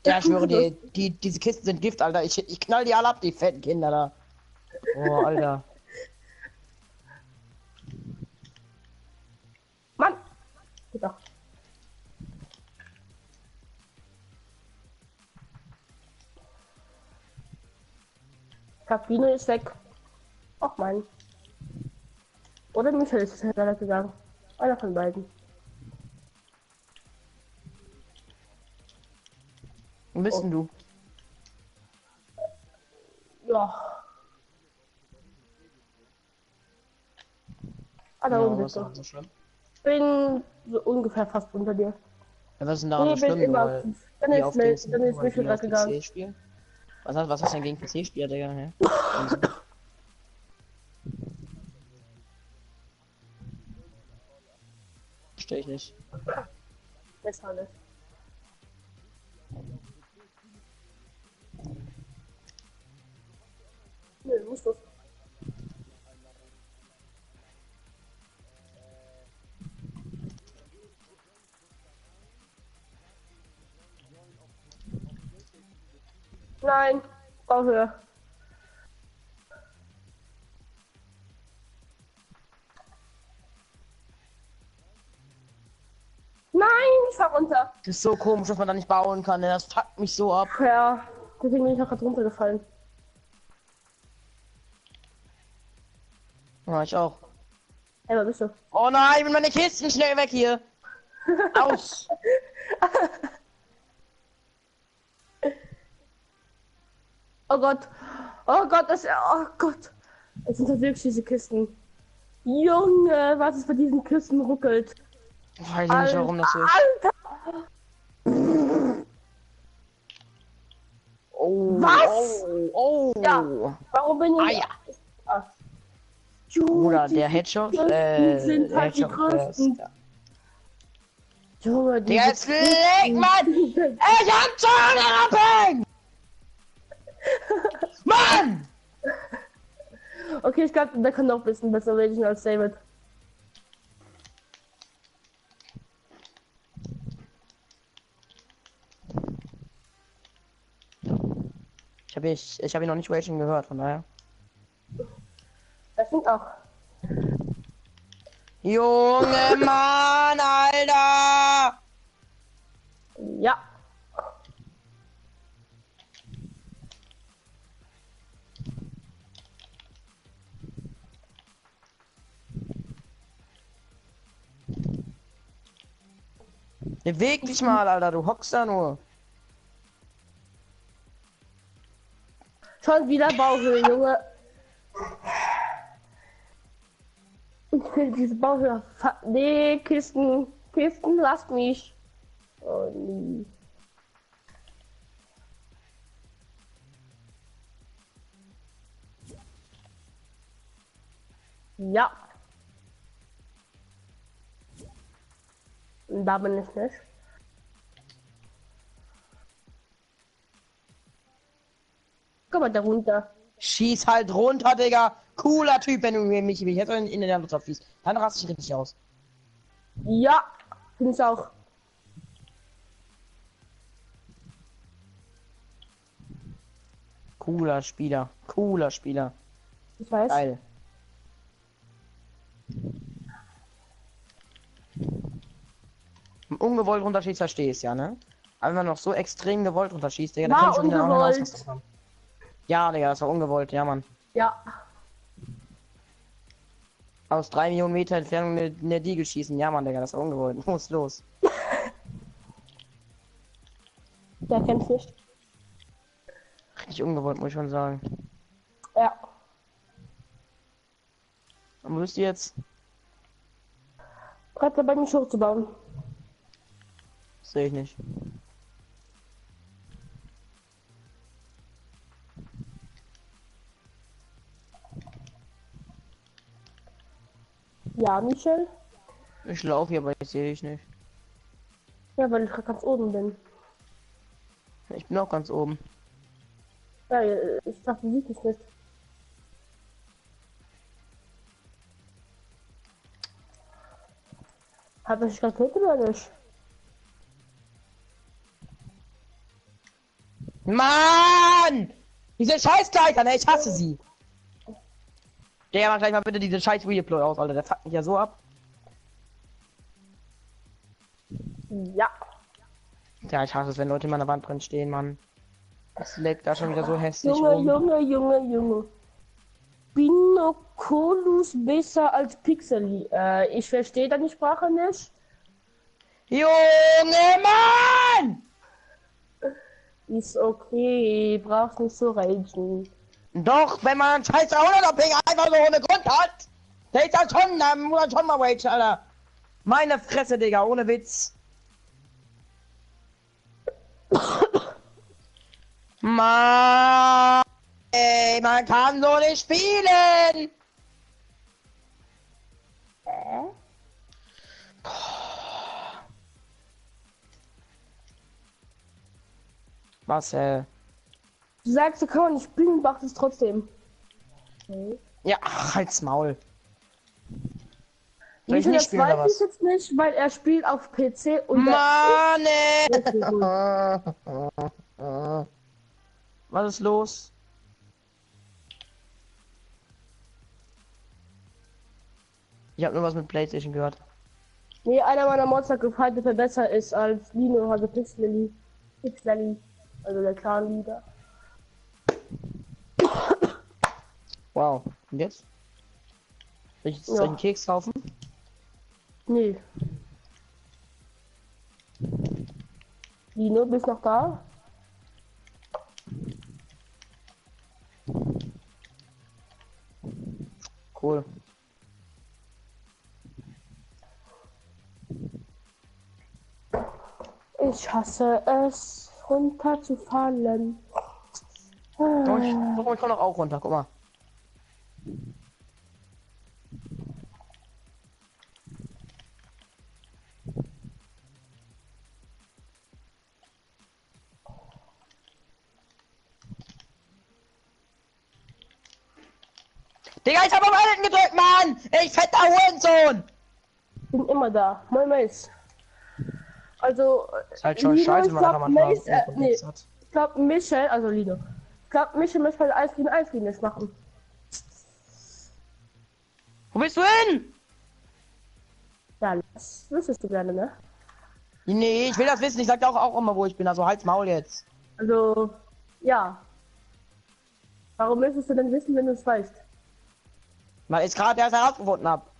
Speaker 3: Ja, ich schwöre dir, diese Kisten sind Gift, Alter. Ich knall die alle ab, die fetten Kinder da. Oh, Alter.
Speaker 2: Mann! Doch. Kabine ist weg. Ach mein. Oder Michael ist leider gegangen. Einer von beiden.
Speaker 3: Wo bist denn du?
Speaker 2: Ja. Ah, da
Speaker 3: Ja,
Speaker 2: oben
Speaker 3: was
Speaker 2: bist du.
Speaker 3: ist so schlimm?
Speaker 2: Ich bin so ungefähr fast unter dir.
Speaker 3: Ja, was ist denn daran so
Speaker 2: bin
Speaker 3: schlimm?
Speaker 2: immer.
Speaker 3: Weil
Speaker 2: Dann
Speaker 3: die
Speaker 2: ist
Speaker 3: auf
Speaker 2: Michael
Speaker 3: Dings- die auf
Speaker 2: gegangen.
Speaker 3: PC spielen? Was hast du denn gegen PC-Spieler, Digga? Ja? Verstehe ich nicht.
Speaker 2: Ist alles. Nö, muss das. Nein, aufhör. ich fahr runter.
Speaker 3: Das ist so komisch, dass man da nicht bauen kann. Ne? Das fuckt mich so ab.
Speaker 2: Ja, deswegen bin ich auch gerade runtergefallen.
Speaker 3: Ja, ich auch.
Speaker 2: Ey, wo bist du?
Speaker 3: Oh nein, bin meine Kisten schnell weg hier. Aus.
Speaker 2: Oh Gott. Oh Gott, oh Gott. Es sind halt wirklich diese Kisten. Junge, was es bei diesen Kisten ruckelt.
Speaker 3: Weiß ich nicht, warum das so ist.
Speaker 2: Alter.
Speaker 3: Oh,
Speaker 2: Was?
Speaker 3: Oh, oh.
Speaker 2: Ja. Warum bin ich...
Speaker 3: ja.
Speaker 2: Ah. Junge,
Speaker 3: Bruder,
Speaker 2: die
Speaker 3: der Headshot,
Speaker 2: Kisten sind
Speaker 3: der
Speaker 2: halt die
Speaker 3: Headshot,
Speaker 2: größten.
Speaker 3: ja.
Speaker 2: Junge, die
Speaker 3: Jetzt leg Mann! Ich hab Zahnrappen! Mann!
Speaker 2: Okay, ich glaube, der kann noch ein bisschen besser reden als David.
Speaker 3: Ich hab ihn noch nicht Raging gehört, von daher.
Speaker 2: Das stimmt auch.
Speaker 3: Junge Mann, Alter!
Speaker 2: Ja.
Speaker 3: Beweg dich mal, Alter, du hockst da nur.
Speaker 2: Schon wieder Bauhöhe, Junge. Ich will diese Bauhöhe. Nee, Kisten. Kisten, lasst mich. Oh nee. Ja. Da bin ich nicht. Komm mal da runter.
Speaker 3: Schieß halt runter, Digga. Cooler Typ, wenn du mich jetzt in der Luft abschießt. Dann raste ich richtig aus.
Speaker 2: Ja, finde ich auch.
Speaker 3: Cooler Spieler. Cooler Spieler.
Speaker 2: Ich weiß.
Speaker 3: Geil. Ungewollt runterschießt, verstehe ich ja, ne? Aber wenn man noch so extrem gewollt runterschießt, Digga, dann kann
Speaker 2: War
Speaker 3: ich schon wieder auch noch
Speaker 2: ungewollt.
Speaker 3: Ausraster haben. Ja, Digga, das war ungewollt, ja, Mann.
Speaker 2: Ja.
Speaker 3: Aus 3 Millionen Meter Entfernung eine Diegel schießen, ja, Mann, Digga, das war ungewollt. Muss los.
Speaker 2: Der kennt's nicht.
Speaker 3: Richtig ungewollt, muss ich schon sagen.
Speaker 2: Ja.
Speaker 3: Und wo bist du jetzt?
Speaker 2: Gerade dabei, mich hochzubauen.
Speaker 3: Sehe ich nicht.
Speaker 2: Ja, Michel?
Speaker 3: Ich laufe hier, aber ich sehe dich nicht.
Speaker 2: Ja, weil ich gerade ganz oben bin.
Speaker 3: Ich bin auch ganz oben.
Speaker 2: Ja, ich dachte, du siehst es nicht. Hat das gerade gehört oder nicht?
Speaker 3: Mann! Diese Scheißleiter, ne? Ich hasse sie. Der mach gleich mal bitte diese scheiß Redeploy aus, Alter. Der fuckt mich ja so ab.
Speaker 2: Ja.
Speaker 3: Ja, ich hasse es, wenn Leute in meiner Wand drin stehen, Mann. Das leckt da schon wieder so hässlich
Speaker 2: Junge,
Speaker 3: rum.
Speaker 2: Junge. Binoculus besser als Pixely. Ich verstehe deine Sprache nicht.
Speaker 3: Junge Mann!
Speaker 2: Ist okay, brauchst nicht so ragen.
Speaker 3: Doch, wenn man einen scheiß 100er-Ping einfach so ohne Grund hat, der ist dann schon, dann muss man schon mal rage, Alter. Meine Fresse, Digga, ohne Witz. Mann, ey, man kann so nicht spielen. Was,
Speaker 2: Du sagst, du kann man nicht spielen, macht es trotzdem. Okay.
Speaker 3: Ja, ach, halt's Maul. Soll ich
Speaker 2: Michel,
Speaker 3: nicht
Speaker 2: das
Speaker 3: spielen, oder
Speaker 2: weiß ich
Speaker 3: was?
Speaker 2: jetzt nicht, weil er spielt auf PC und
Speaker 3: Mann, ey.
Speaker 2: da
Speaker 3: Was ist los? Ich habe nur was mit PlayStation gehört.
Speaker 2: Nee, einer meiner Mods hat gefallen, dass er besser ist als Lino, also Pixlelly. Pixlelly, also der Clan-Leader.
Speaker 3: Wow. Und jetzt? Soll ich einen Keks kaufen?
Speaker 2: Nee. Lino, bist noch da?
Speaker 3: Cool.
Speaker 2: Ich hasse es, runterzufallen.
Speaker 3: Ich komm doch auch runter, guck mal. Digga, ich hab auf Alten gedrückt, Mann! Ich fetter Hurensohn!
Speaker 2: Bin immer da. Moin Mace. Also,
Speaker 3: Ist halt schon
Speaker 2: Lino,
Speaker 3: scheiße,
Speaker 2: ich
Speaker 3: wenn man
Speaker 2: glaub,
Speaker 3: einfach mal
Speaker 2: Mace, nee,
Speaker 3: hat.
Speaker 2: ich glaub, Michel, also Lino. Ich glaub, Michel möchte halt 1 gegen 1 gegen dich machen.
Speaker 3: Wo bist du hin?
Speaker 2: Ja, das wüsstest du gerne, ne?
Speaker 3: Nee, ich will das wissen. Ich sag dir auch immer, wo ich bin. Also halt's Maul jetzt.
Speaker 2: Also, ja. Warum möchtest du denn wissen, wenn du es weißt?
Speaker 3: Weil ich gerade erst herausgefunden hab.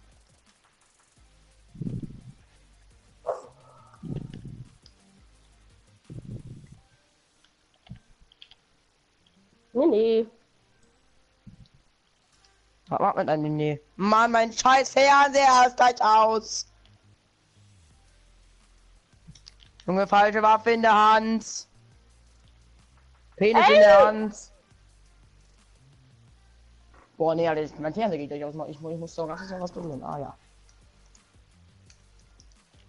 Speaker 2: Nee, nee.
Speaker 3: Was macht man denn? Nee. Mann, mein scheiß Fernseher ist gleich aus. Junge, falsche Waffe in der Hand. Penis in der Hand. Boah, nee, Alter, mein Fernseher geht gleich aus. Ich muss doch was berühren. Ah, ja.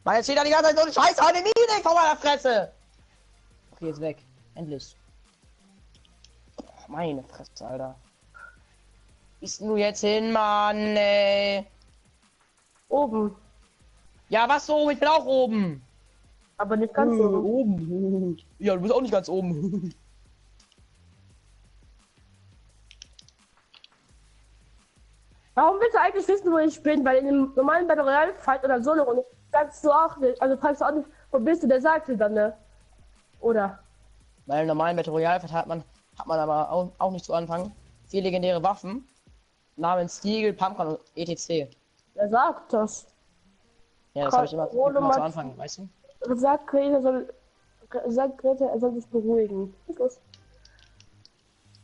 Speaker 3: Mann, jetzt steht da die ganze Zeit so ein scheiß Anime vor meiner Fresse. Okay, ist weg. Endlich. Meine Fresse, Alter. Bist du jetzt hin, Mann, ey?
Speaker 2: Oben.
Speaker 3: Ja, was so? Ich bin auch oben.
Speaker 2: Aber nicht ganz oben.
Speaker 3: Oben. Ja, du bist auch nicht ganz oben.
Speaker 2: Warum willst du eigentlich wissen, wo ich bin? Weil in dem normalen Battle Royale Fight oder Solo Runde sagst du auch nicht, also fragst du auch nicht, wo bist du, der sagt dir dann, ne? Oder?
Speaker 3: Weil im normalen Battle Royale hat man aber auch nicht zu Anfang 4 legendäre Waffen namens Deagle, Pumpgun und etc.
Speaker 2: Er sagt das.
Speaker 3: Ja, das habe ich immer zu Anfang, weißt du?
Speaker 2: Sagt Greta, er soll sich beruhigen. Was ist los?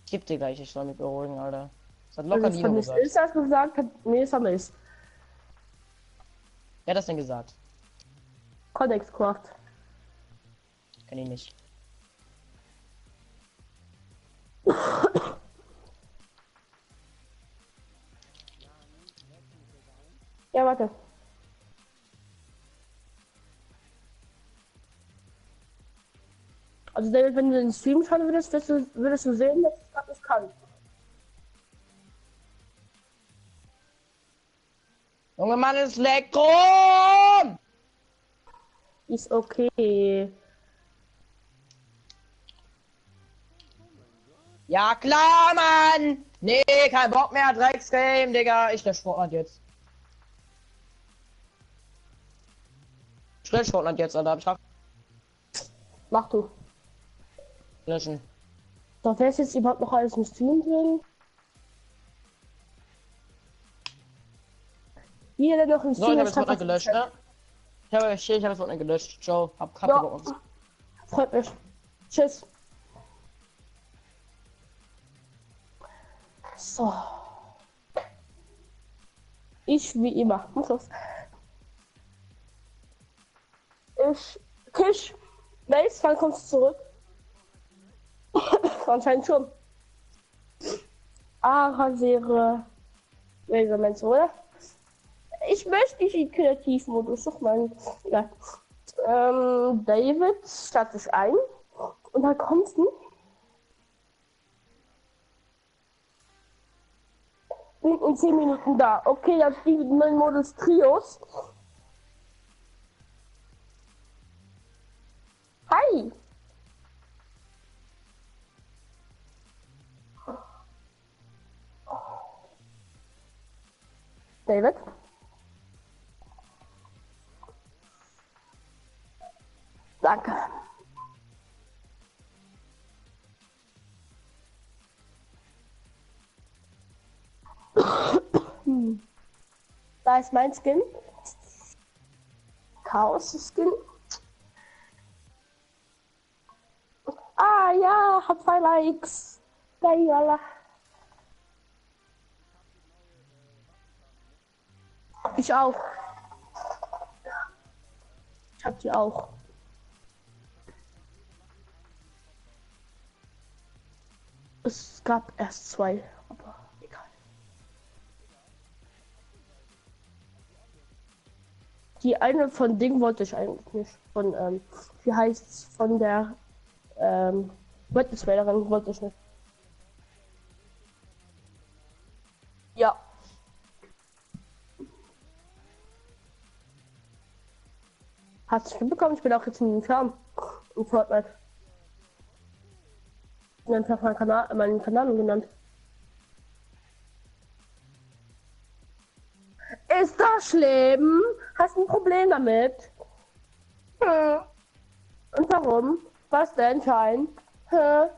Speaker 3: Gib dir gleich, ich soll mich beruhigen, Alter. Das hat locker
Speaker 2: Also,
Speaker 3: Lino gesagt.
Speaker 2: Ist das gesagt? Nee, ist er nicht.
Speaker 3: Wer hat das denn gesagt?
Speaker 2: Connex Craft.
Speaker 3: Kenn ich nicht.
Speaker 2: Ja, warte. Also David, wenn du den Stream schauen würdest, würdest du sehen, dass ich das nicht kann.
Speaker 3: Junge Mann, ist Elektron!
Speaker 2: Ist okay.
Speaker 3: Ja klar, Mann! Nee, kein Bock mehr, Drecksgame, Digga. Ich lösche Fortnite jetzt. Ich lösche Fortnite jetzt, Alter. Ich
Speaker 2: Mach du.
Speaker 3: löschen.
Speaker 2: Doch, wer ist jetzt überhaupt noch alles im Stream drin? Jeder, der noch im
Speaker 3: So, ich
Speaker 2: Stream
Speaker 3: habe
Speaker 2: ist,
Speaker 3: jetzt Fortnite gelöscht, ne? Ich habe das Fortnite gelöscht. Ciao. Hab Kacke bei uns.
Speaker 2: Freut mich. Tschüss. So. Ich wie immer. Was los? Tisch. Mace, wann kommst du zurück? Anscheinend schon. Rasiere. Welcher meinst du, oder? Ich möchte nicht in Kreativmodus. Doch mal. Ja. David startet sich ein. Und dann kommst du. Bin in 10 Minuten da. Okay, dann spielen wir den neuen Modus Trios. Hi. David? Da ist mein Skin. Chaos-Skin. Ah ja, hab 2 Likes. Geil. Ich auch. Ich hab die auch. Es gab erst 2, aber egal. Die eine von Ding wollte ich eigentlich nicht. Von, wie heißt's? Von der, Witnesswählerin wollte ich nicht. Ja. Hast du mitbekommen? Ich bin auch jetzt in den Farm. In Fortnite. Und einfach meinen Kanal umgenannt. Ist das schlimm? Hast du ein Problem damit? Hm. Und warum? Was denn, Schein? Hä?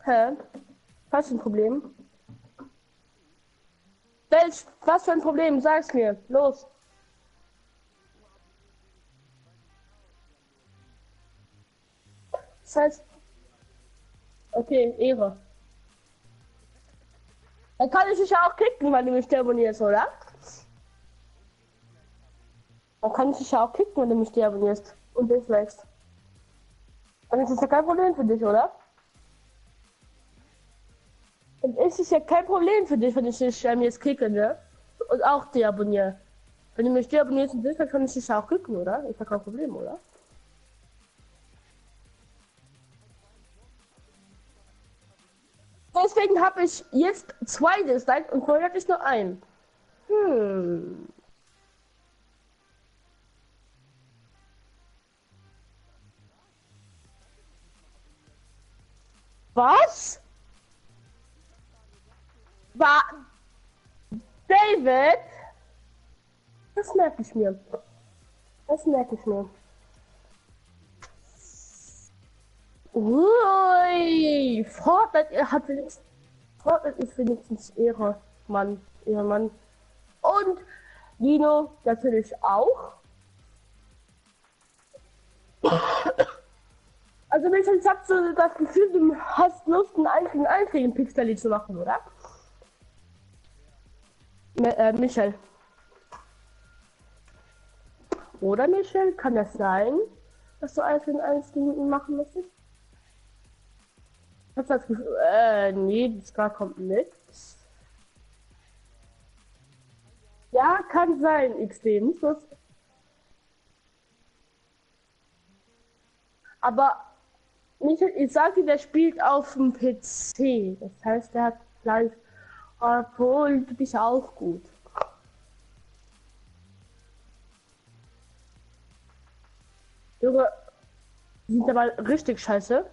Speaker 2: Hä? Was für ein Problem? Was für ein Problem? Sag's mir. Los. Das heißt, okay, Ehre. Dann kann ich dich ja auch kicken, wenn du mich deabonnierst, oder? Dann kann ich dich ja auch kicken, wenn du mich deabonnierst und dislikest. Dann ist das ja kein Problem für dich, oder? Dann ist es ja kein Problem für dich, wenn ich dich jetzt kicke, ne? Und auch deabonniere. Wenn du mich deabonnierst und dislikest, kann ich dich ja auch kicken, oder? Ist ja kein Problem, oder? Deswegen habe ich jetzt 2 Dislikes und vorher hatte ich nur einen. Was? War David? Das merke ich mir. Das merke ich mir. Ui, Fortnite ist wenigstens Ehre, Mann, Ehrenmann. Und Dino natürlich auch. Also Michael, hast du das Gefühl, du hast Lust, einen einzigen Pixel zu machen, oder? Michael. Oder Michael, kann das sein, dass du einzeln machen möchtest? Hast du das Gefühl, nee, das gar kommt nichts. Ja, kann sein, XD, nicht was. Aber Michael, ich sage, der spielt auf dem PC. Das heißt, der hat gleich, obwohl du bist auch gut. Junge, die sind aber richtig scheiße.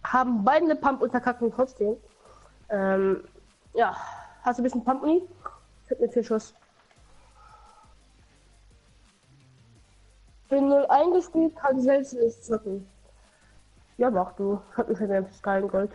Speaker 2: Haben beide eine Pump und verkacken trotzdem. Ja, hast du ein bisschen Pump, Uni? Ich hab mir 4 Schuss. Bin 0 eingespielt, kann selbst nicht zocken. Ja, mach du. Hat mich ja das geilen Gold.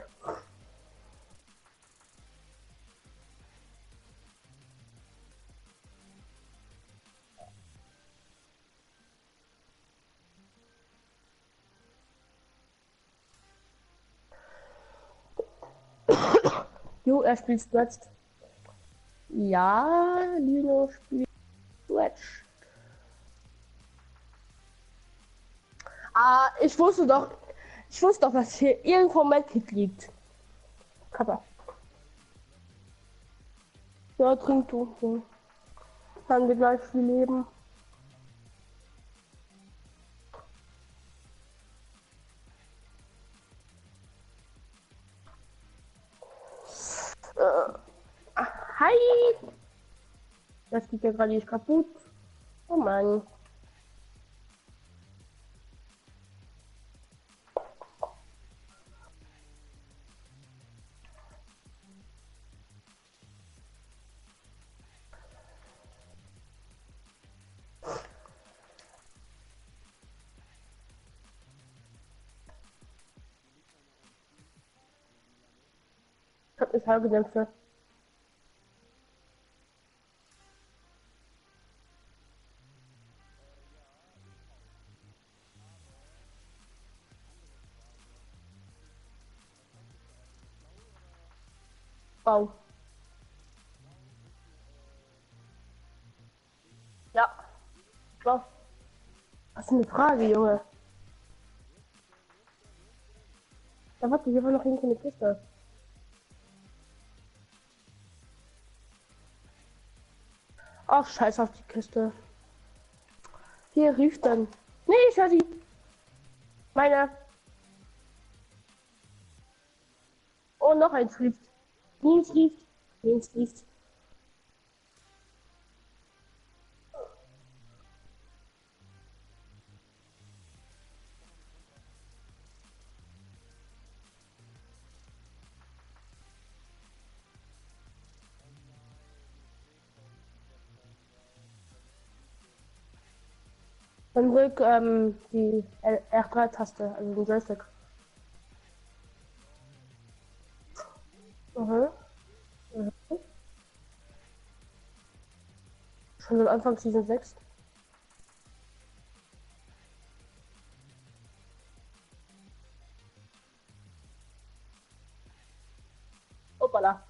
Speaker 2: Jo, er spielt Stretched. Ja, Lino spielt Stretched. Ah, ich wusste doch, dass hier irgendwo Medkit liegt. Kappa. Ja, trink du. Dann wir gleich viel leben. Hi! Das geht ja gerade nicht kaputt. Oh Mann. Ich hab mich halb gedämpft. Wow. Ja. Wow. Was ist eine Frage, Junge? Da warte, hier war noch irgendwo eine Kiste. Ach, scheiß auf die Kiste. Hier rief dann. Nee, ich höre sie. Meine. Oh, noch eins rief. Links rief. Links rief. Dann drück die R3-Taste, also den Joystick. Mhm. Mhm. Schon am Anfang Season 6. Hoppala.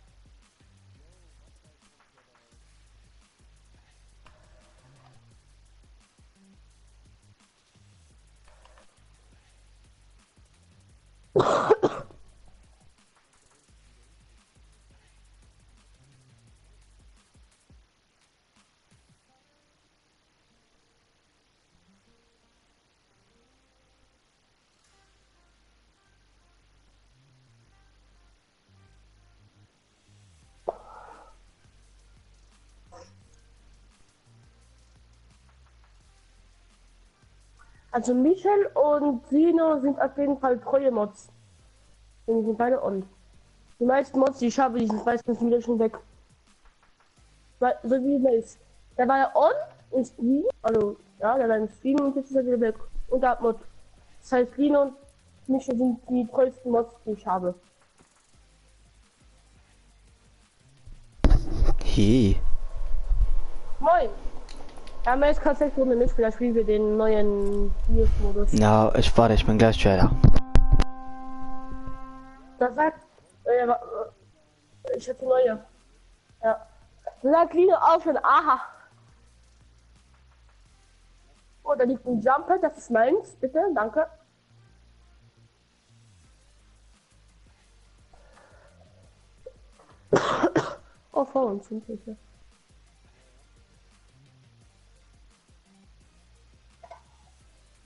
Speaker 2: Also Michel und Sino sind auf jeden Fall treue Mods. Die sind beide on. Die meisten Mods, die ich habe, die sind meistens wieder schon weg. So wie Mace. Der war ja on im Stream, also ja, der war im Stream und jetzt ist er wieder weg. Und der hat Mod. Das heißt, Lino und Michel sind die treuesten Mods, die ich habe.
Speaker 1: Hey.
Speaker 2: Moin! Ja, Mace kannst du echt ohne mich, vielleicht spielen wir den neuen Modus.
Speaker 1: Ja, ich bin gleich wieder.
Speaker 2: Das sagt, ich hätte neue. Ja. Das sagt Lino auch schon, aha. Oh, da liegt ein Jumper, das ist meins, bitte, danke. Oh, vor uns sind welche.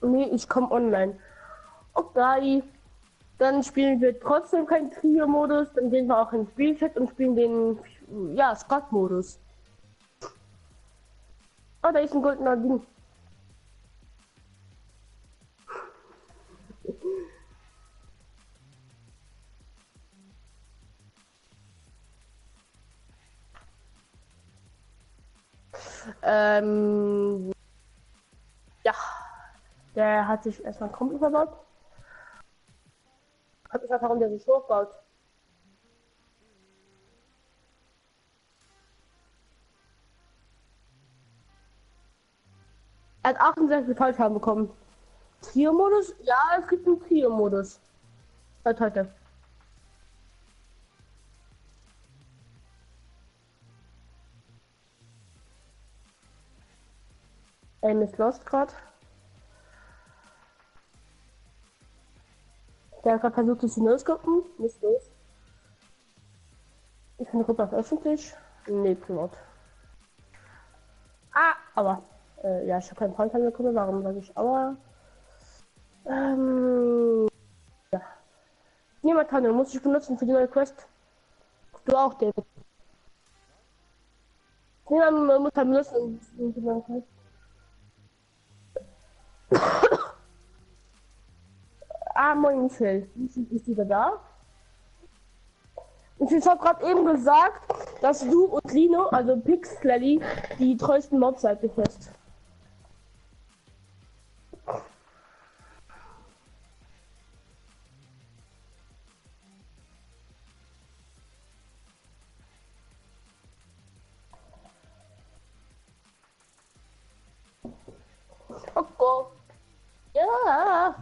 Speaker 2: Nee, ich komme online. Okay. Dann spielen wir trotzdem keinen Trio-Modus, dann gehen wir auch ins Spielchat und spielen den, ja, Skat-Modus. Oh, da ist ein goldener Ding. Ja, der hat sich erstmal komplett verbaut. Hat mich einfach, warum der sich hochbaut. Er hat 68 Fallschaden bekommen. Trio-Modus? Ja, es gibt einen Trio-Modus. Seit heute. Ist lost gerade. Der hat gerade versucht, sich hinauszugucken. Nicht los. Ich finde Gruppe auf öffentlich. Nee, privat. Ah, aber. Ja, ich habe keinen Fallschaden bekommen. Warum sage ich aber? Ja. Niemand kann, muss ich benutzen für die neue Quest. Du auch, David. Niemand muss halt benutzen für die neue Quest. Ah, moin Michel. Ist wieder da? Und ich habe gerade eben gesagt, dass du und Lino, also Pixlally, die treuesten Mobs seid ihr fest. Okay. Ja.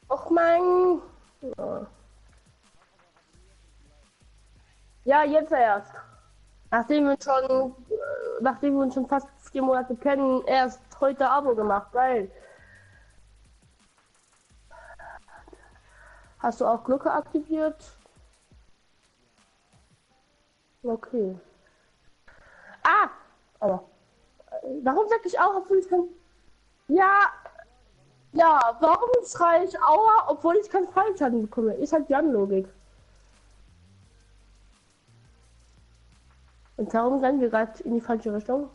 Speaker 2: Och mein. Ja. Ja, jetzt erst. Nachdem wir uns schon fast 4 Monate kennen, erst heute Abo gemacht, weil. Hast du auch Glocke aktiviert? Okay. Ah! Aber. Warum sag ich auch, obwohl ich kann. Ja, ja, warum schreie ich Aua, obwohl ich keinen Fallschaden bekomme? Ist halt Jan-Logik. Und darum rennen wir gerade in die falsche Richtung.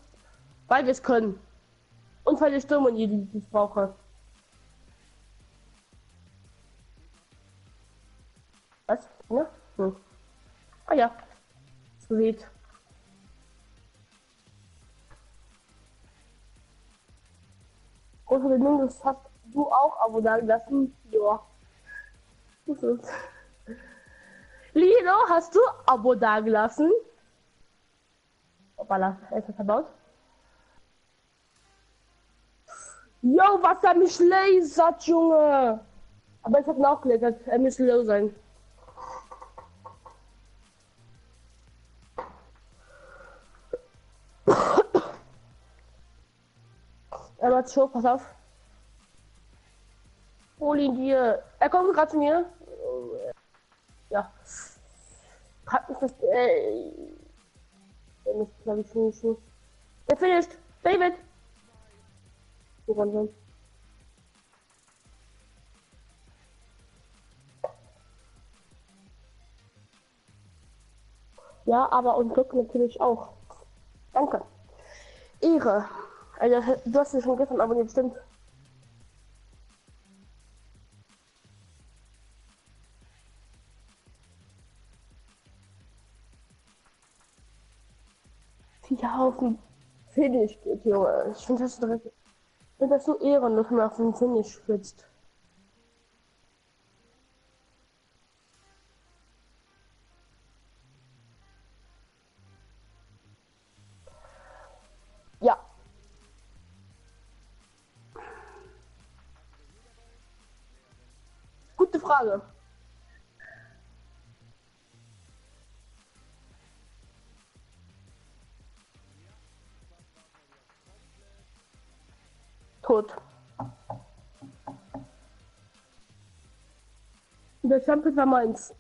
Speaker 2: Weil wir es können. Und weil ich dumm und ihr die brauche. Was? Ja? Hm. Ah ja. Sweet. Große Mindest hast du auch Abo da gelassen? Ja. Das ist- Lino, hast du Abo da gelassen? Hoppala, er ist verbaut. Yo, was er mich lasert, Junge! Aber ich hab ihn auch gelasert. Er müsste low sein. Er macht Show, pass auf. Hol ihn dir. Er kommt gerade zu mir. Ja. Hat mich das. Der muss, glaube ich, finishen. Der finished. David! Gewonnen. Ja, aber und Glück natürlich auch. Danke. Ehre. Also, du hast ihn schon gestern abonniert, stimmt. Vier Haufen Finish geht, Junge. Ich finde das direkt. Ich finde das so ehrenlos, wenn man auf den Finish spritzt. Ja. Gute Frage. Tot. Der Champion war meins.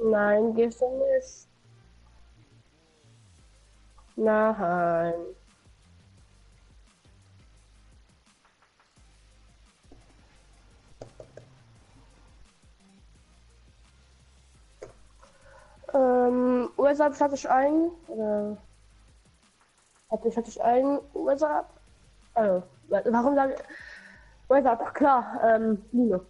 Speaker 2: Nein, gehst du nicht. Nein. WhatsApp hatte ich ein. Hatte ich ein WhatsApp? Warum sage ich WhatsApp? Ach klar, Lino.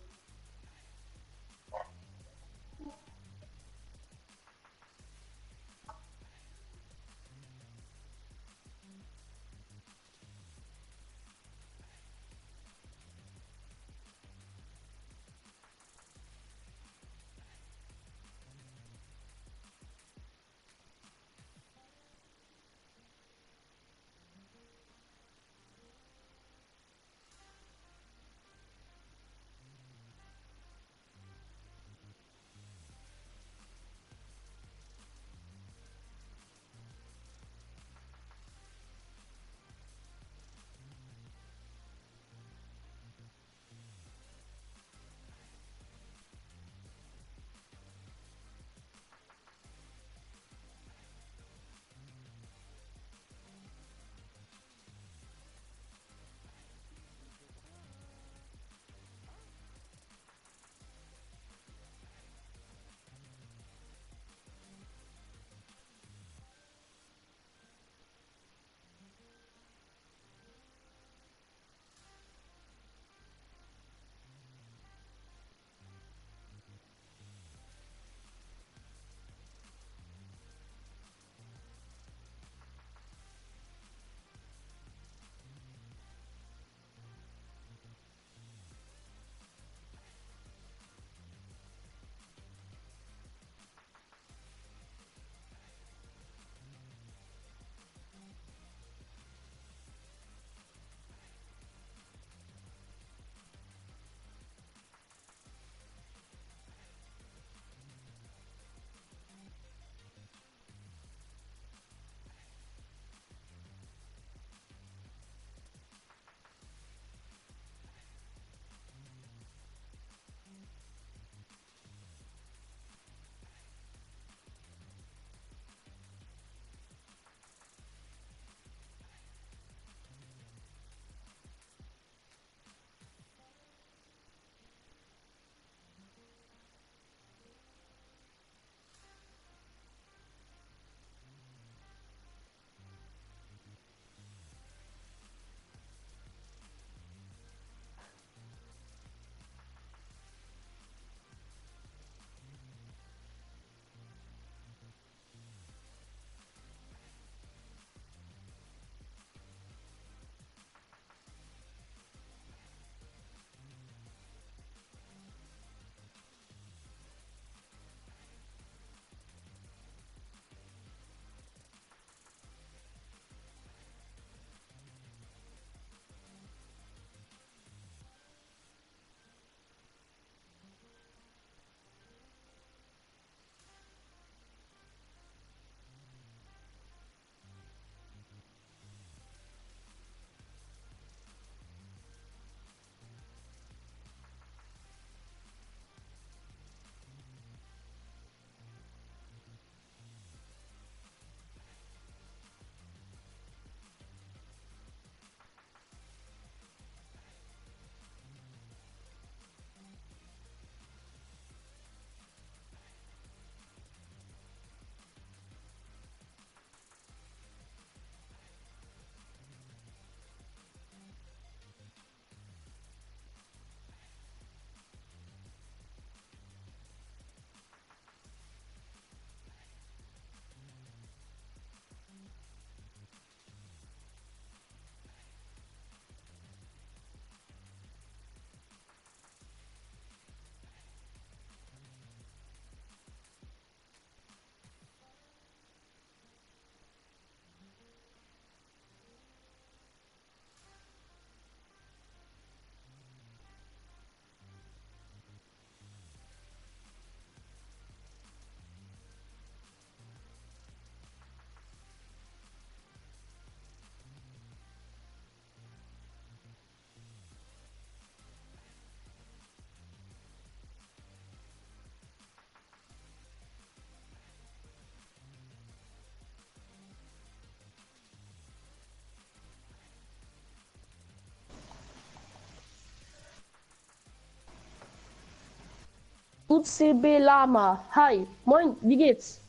Speaker 2: OCB Lama. Hi. Moin, wie geht's?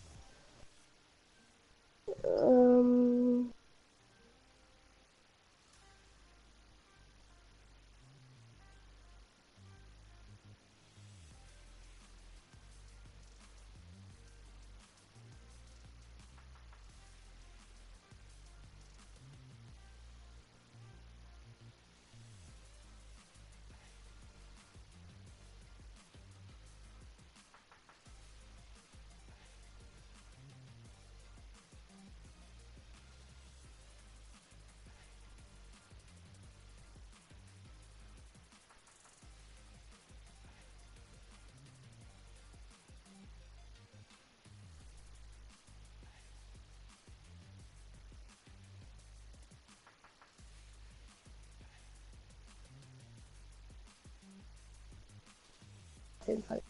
Speaker 2: Ähm, auf jeden Fall.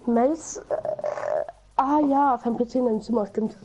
Speaker 2: Mails. Ah ja, auf dem PC in deinem Zimmer, stimmt.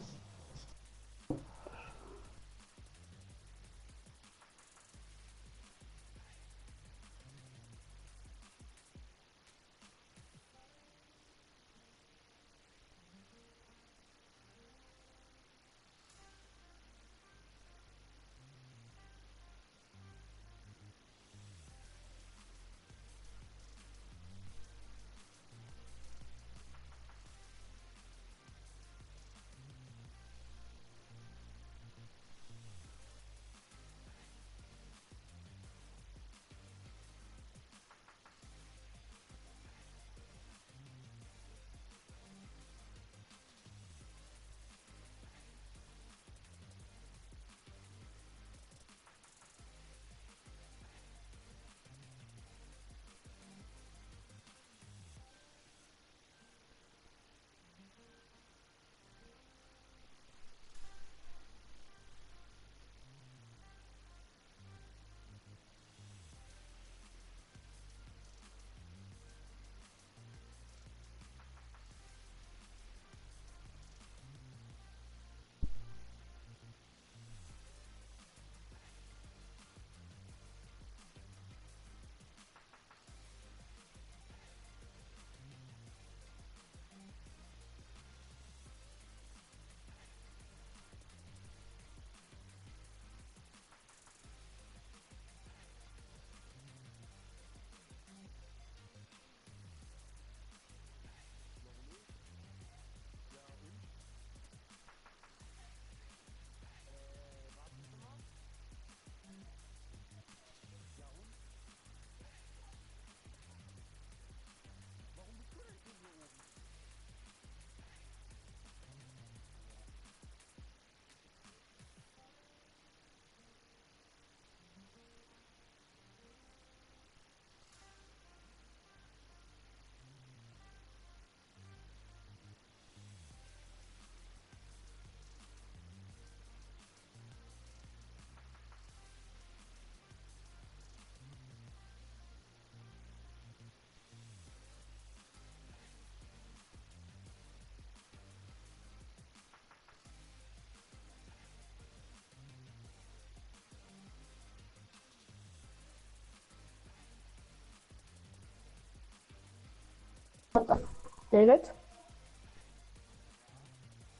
Speaker 2: David?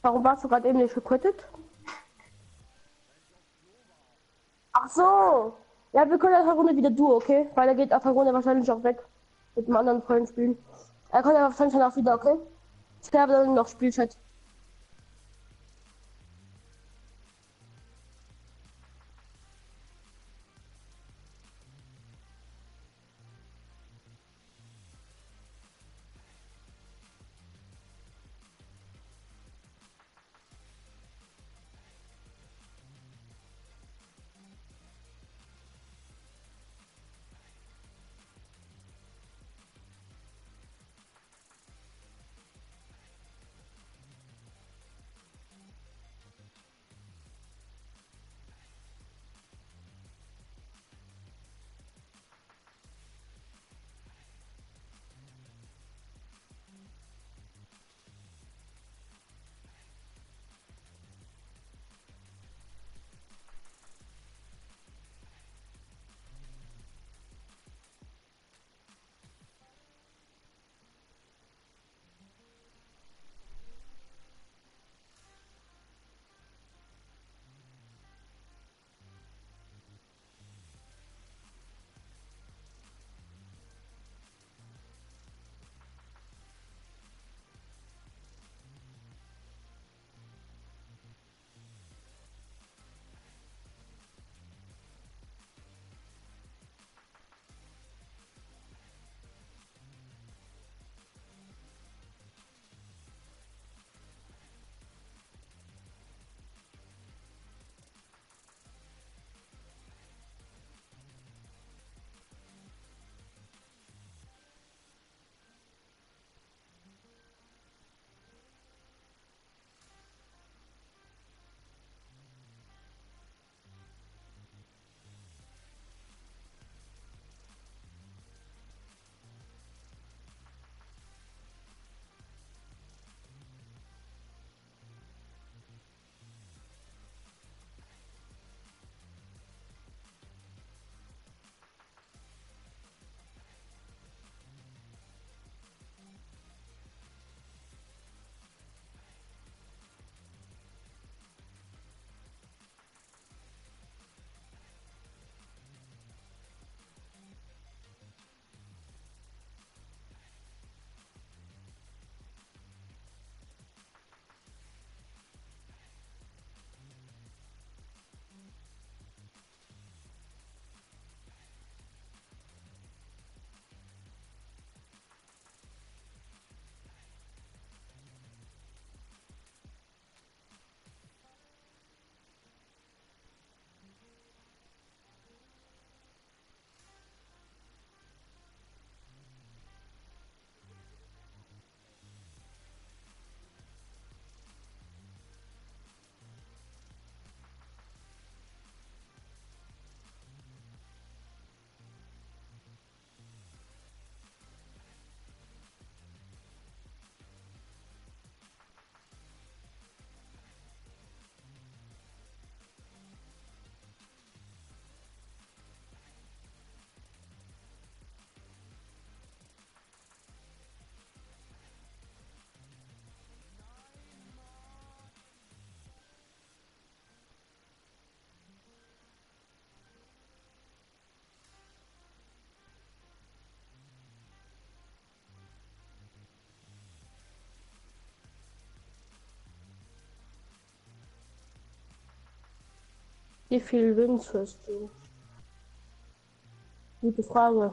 Speaker 2: Warum warst du gerade eben nicht gequittet? Ach so! Ja, wir können einfach Runde wieder Duo, okay? Weil er geht auf der Runde wahrscheinlich auch weg. Mit einem anderen Freund spielen. Er kommt ja wahrscheinlich dann auch wieder, okay? Ich habe dann noch Spielchat. Wie viel Wins hast du? Gute Frage.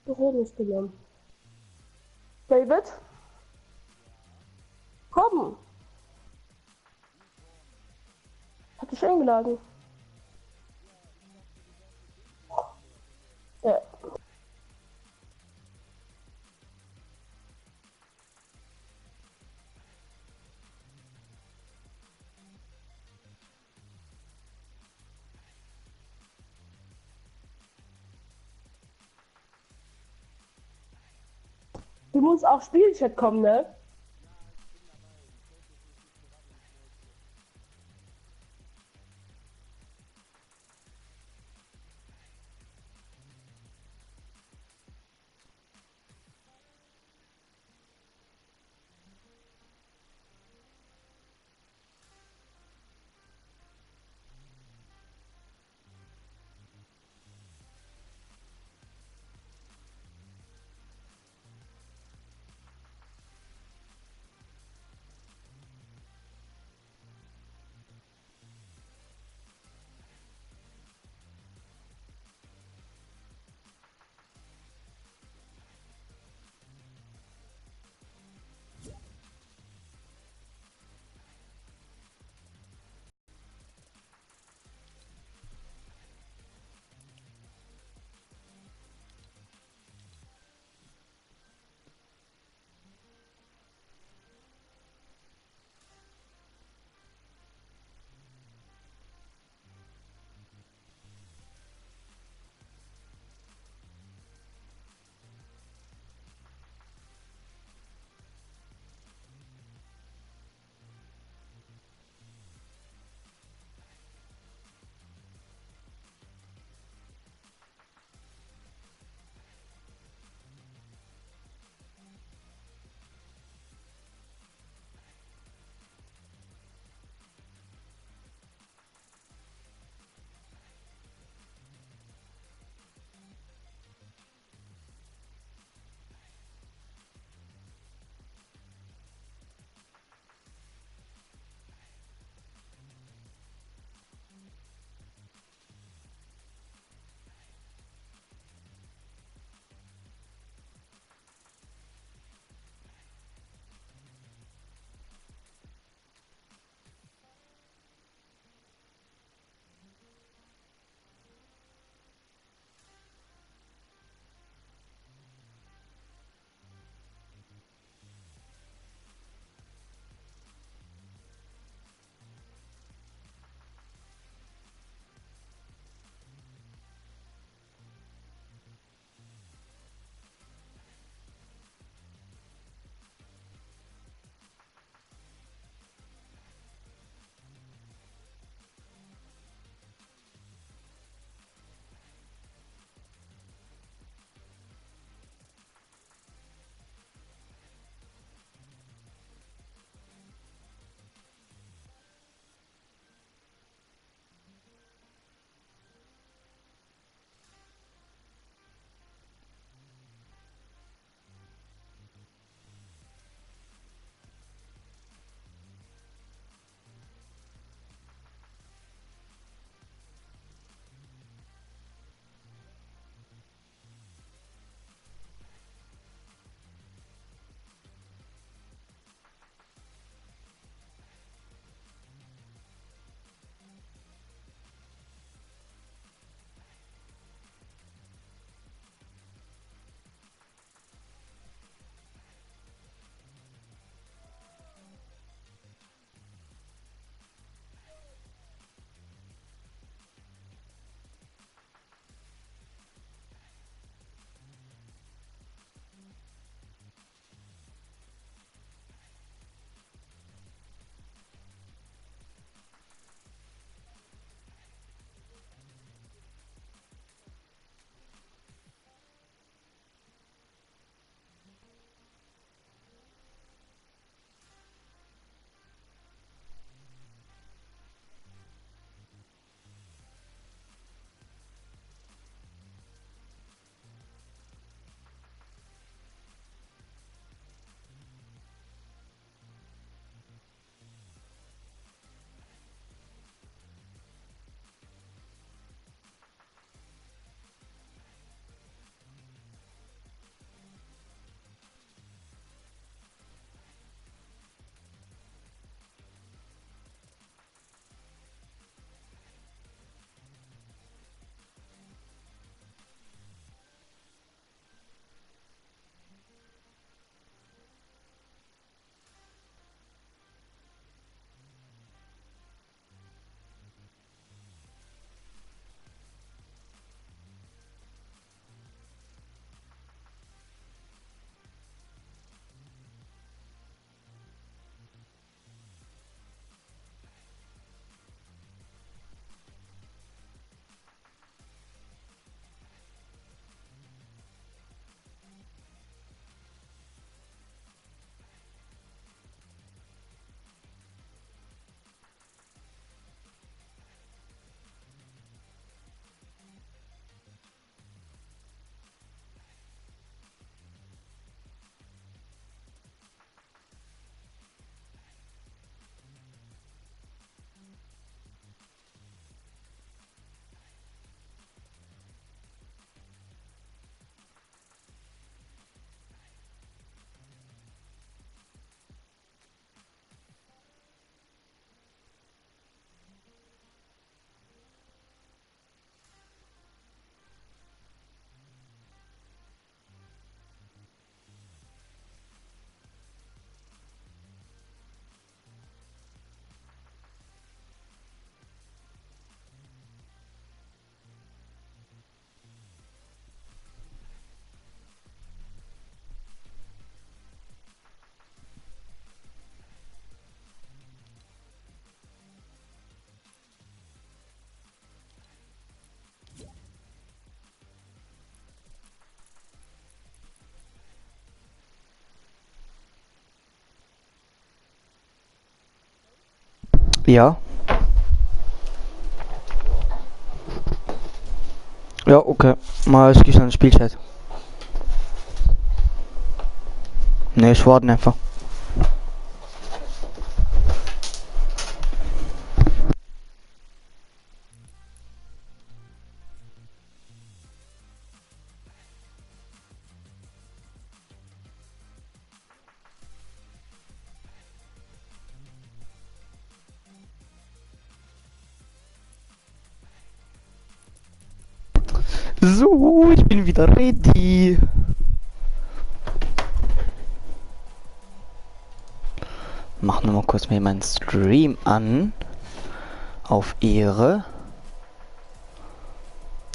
Speaker 2: Rot ist genommen. David? Komm! Hat dich eingeladen. Ja. Du musst auch Spielchat kommen, ne?
Speaker 1: Ja. Ja, okay. Mal ich gehe an den Spielchat. Ne, ich warte einfach. So, ich bin wieder ready. Mach nur mal kurz mir meinen Stream an. Auf Ehre.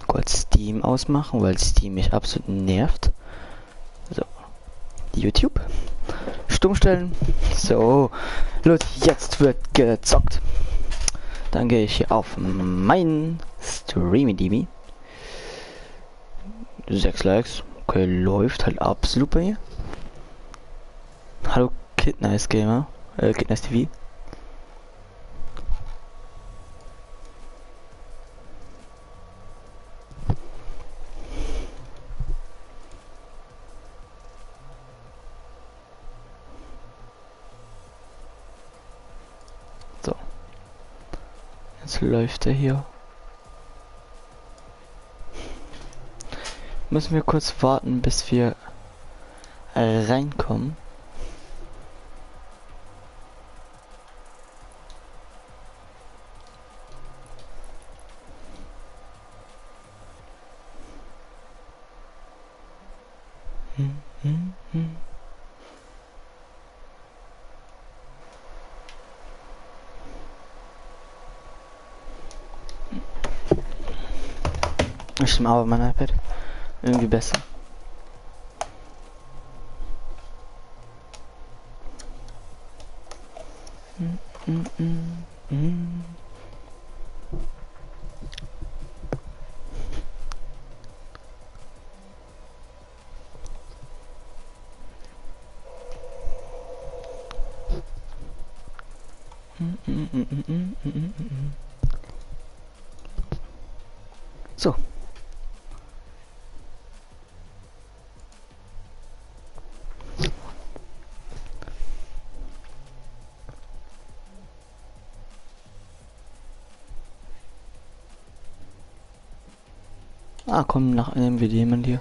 Speaker 1: Kurz Steam ausmachen, weil Steam mich absolut nervt. So. YouTube. Stumm stellen. So. Leute, jetzt wird gezockt. Dann gehe ich hier auf mein Streamy-DB. 6 Likes. Okay, läuft halt absolut bei mir. Hallo Kid Nice Gamer. Kid Nice TV. So. Jetzt läuft er hier. Müssen wir kurz warten, bis wir reinkommen. Ich nehme aber mein iPad. Irgendwie besser. So. Ah, komm, nach einem wir jemand hier.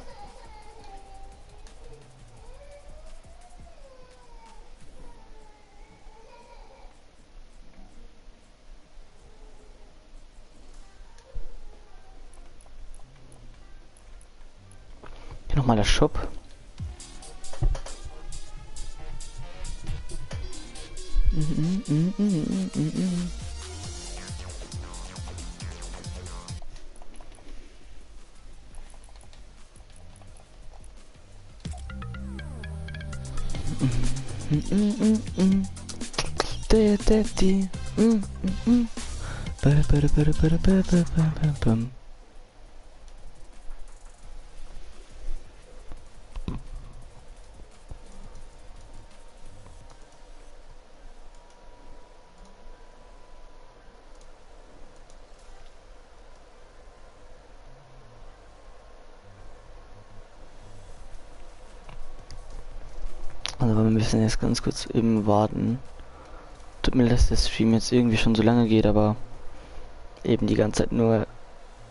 Speaker 1: Hier nochmal der Shop. Also wir müssen jetzt ganz kurz eben warten. Tut mir leid, dass der Stream jetzt irgendwie schon so lange geht, aber eben die ganze Zeit nur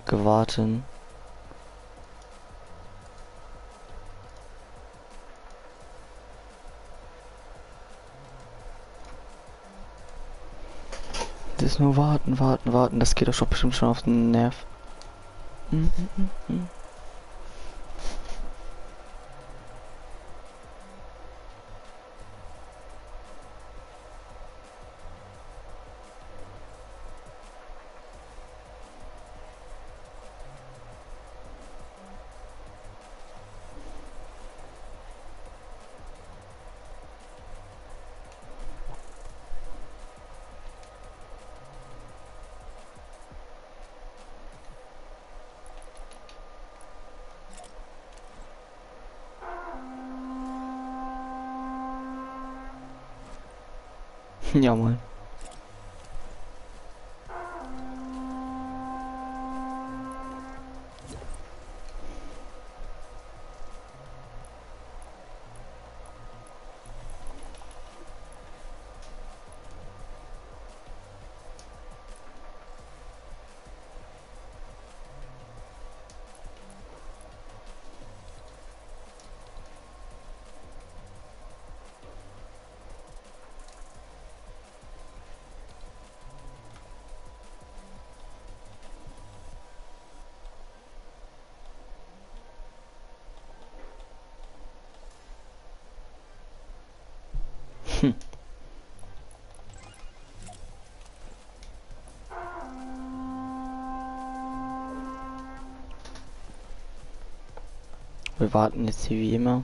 Speaker 1: gewartet. Das ist nur warten, warten, warten. Das geht doch schon bestimmt schon auf den Nerv. Ja, moin. Wir warten jetzt hier wie immer.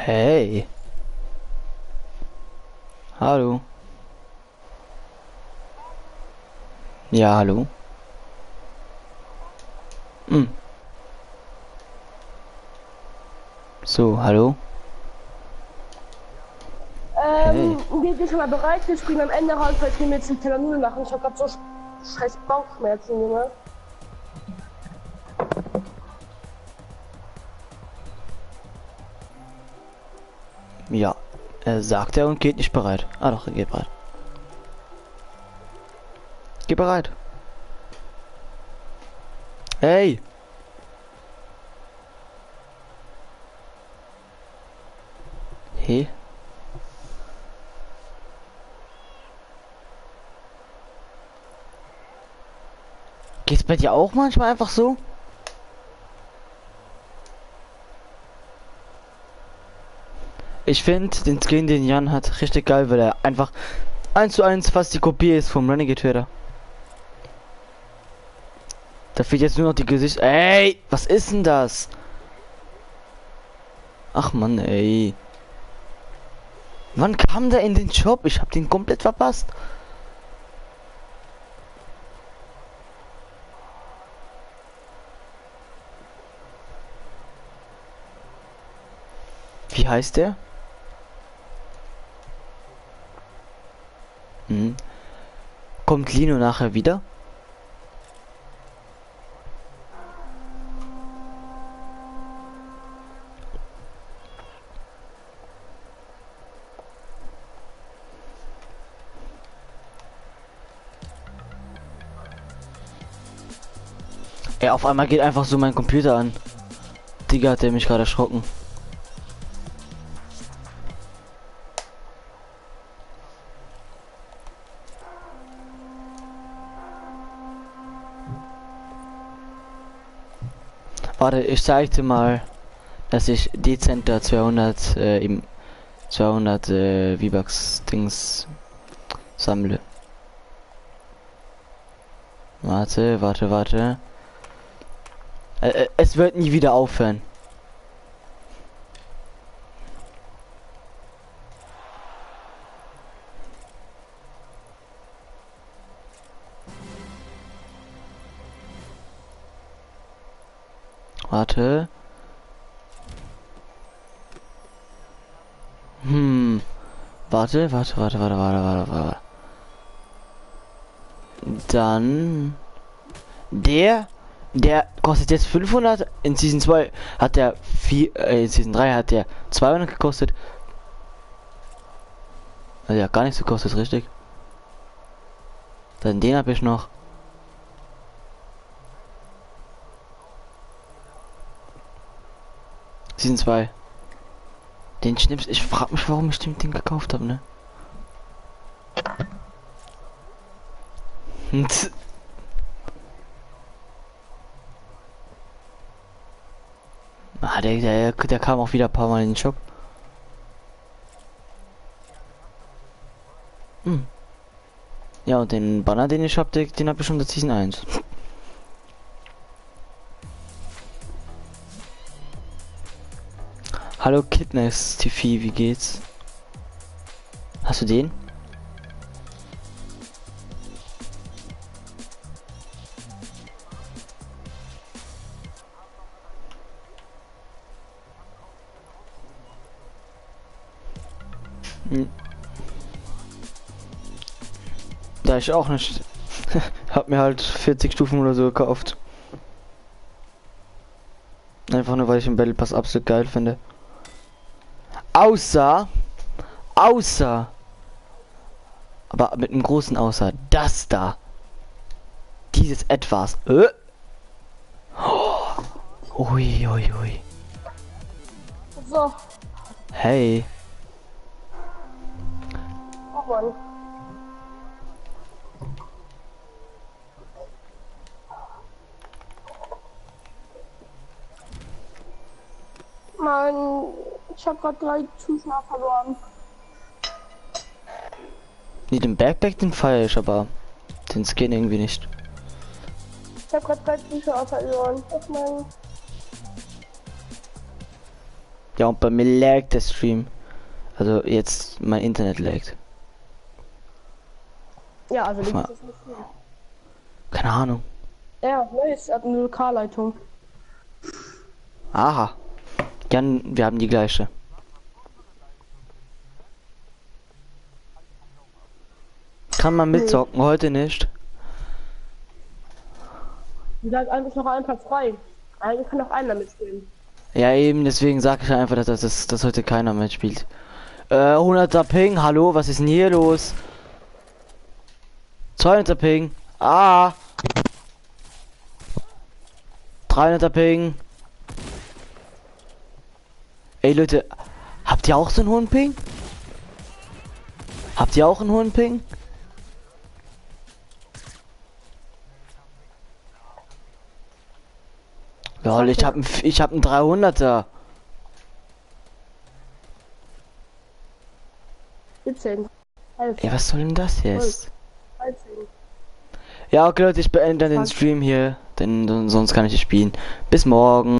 Speaker 1: Hey. Hallo. Ja, hallo. Hm. So, hallo.
Speaker 2: Geht ihr schon mal bereit? Wir springen am Ende raus, weil ich mir jetzt einen Teller Nudeln machen. Ich hab grad so scheiß Bauchschmerzen, Junge.
Speaker 1: Ja. Sagt er und geht nicht bereit. Ah doch, er geht bereit. Geh bereit. Hey. Hey. Geht's bei dir auch manchmal einfach so? Ich finde den Skin, den Jan hat, richtig geil, weil er einfach 1:1 fast die Kopie ist vom Renegade Trader. Da fehlt jetzt nur noch die Gesicht. Ey, was ist denn das? Ach man, ey. Wann kam der in den Shop? Ich hab den komplett verpasst. Wie heißt der? Hm. Kommt Lino nachher wieder? Ja, auf einmal geht einfach so mein Computer an. Digga, hat der mich gerade erschrocken. Warte, ich zeigte mal, dass ich dezenter 200 im 200 V-Bucks Dings sammle. Warte. Es wird nie wieder aufhören. Warte. Warte. Dann der kostet jetzt 500. In Season 2 hat der in Season 3 hat der 200 gekostet. Also ja, gar nichts gekostet, richtig? Dann den habe ich noch. Season 2. Den Schnips, ich frag mich, warum ich den Ding gekauft habe, ne? Der kam auch wieder ein paar Mal in den Shop. Ja, und den Banner, den ich hab, den habe ich schon seit Season 1. Hallo Kidness TV, wie geht's? Hast du den? Da ich auch nicht. Hab mir halt 40 Stufen oder so gekauft. Einfach nur, weil ich den Battle Pass absolut geil finde. Außer. Aber mit einem großen Außer. Das da. Dieses Etwas. Ui, ui, ui.
Speaker 2: So,
Speaker 1: Hey.
Speaker 2: oh Mann. Mann, ich hab grad 3 Zuschauer verloren.
Speaker 1: Nee, den Backpack, den feier ich, aber den Skin irgendwie nicht.
Speaker 2: Ich hab grad 3 Zuschauer verloren. Ich mein,
Speaker 1: Ja, und bei mir laggt der Stream. Also jetzt mein Internet laggt.
Speaker 2: ja, also
Speaker 1: Mal.
Speaker 2: das ist nicht viel.
Speaker 1: Keine Ahnung.
Speaker 2: Ja, ne, ist ab eine Lokalleitung.
Speaker 1: Aha. Jan, wir haben die gleiche. Kann man mitzocken, heute nicht.
Speaker 2: Da ist eigentlich noch ein Platz frei. Eigentlich kann noch einer mitspielen.
Speaker 1: Ja, eben, deswegen sage ich einfach, dass heute keiner mitspielt. 100er Ping, hallo, was ist denn hier los? 200er Ping, 300er Ping. Ey Leute, habt ihr auch so einen hohen Ping? Habt ihr auch einen hohen Ping? Lol, ich hab einen 300er.
Speaker 2: 17. 11.
Speaker 1: Ey, was soll denn das jetzt?
Speaker 2: 13.
Speaker 1: Ja, okay Leute, ich beende den Stream hier, denn sonst kann ich nicht spielen. Bis morgen.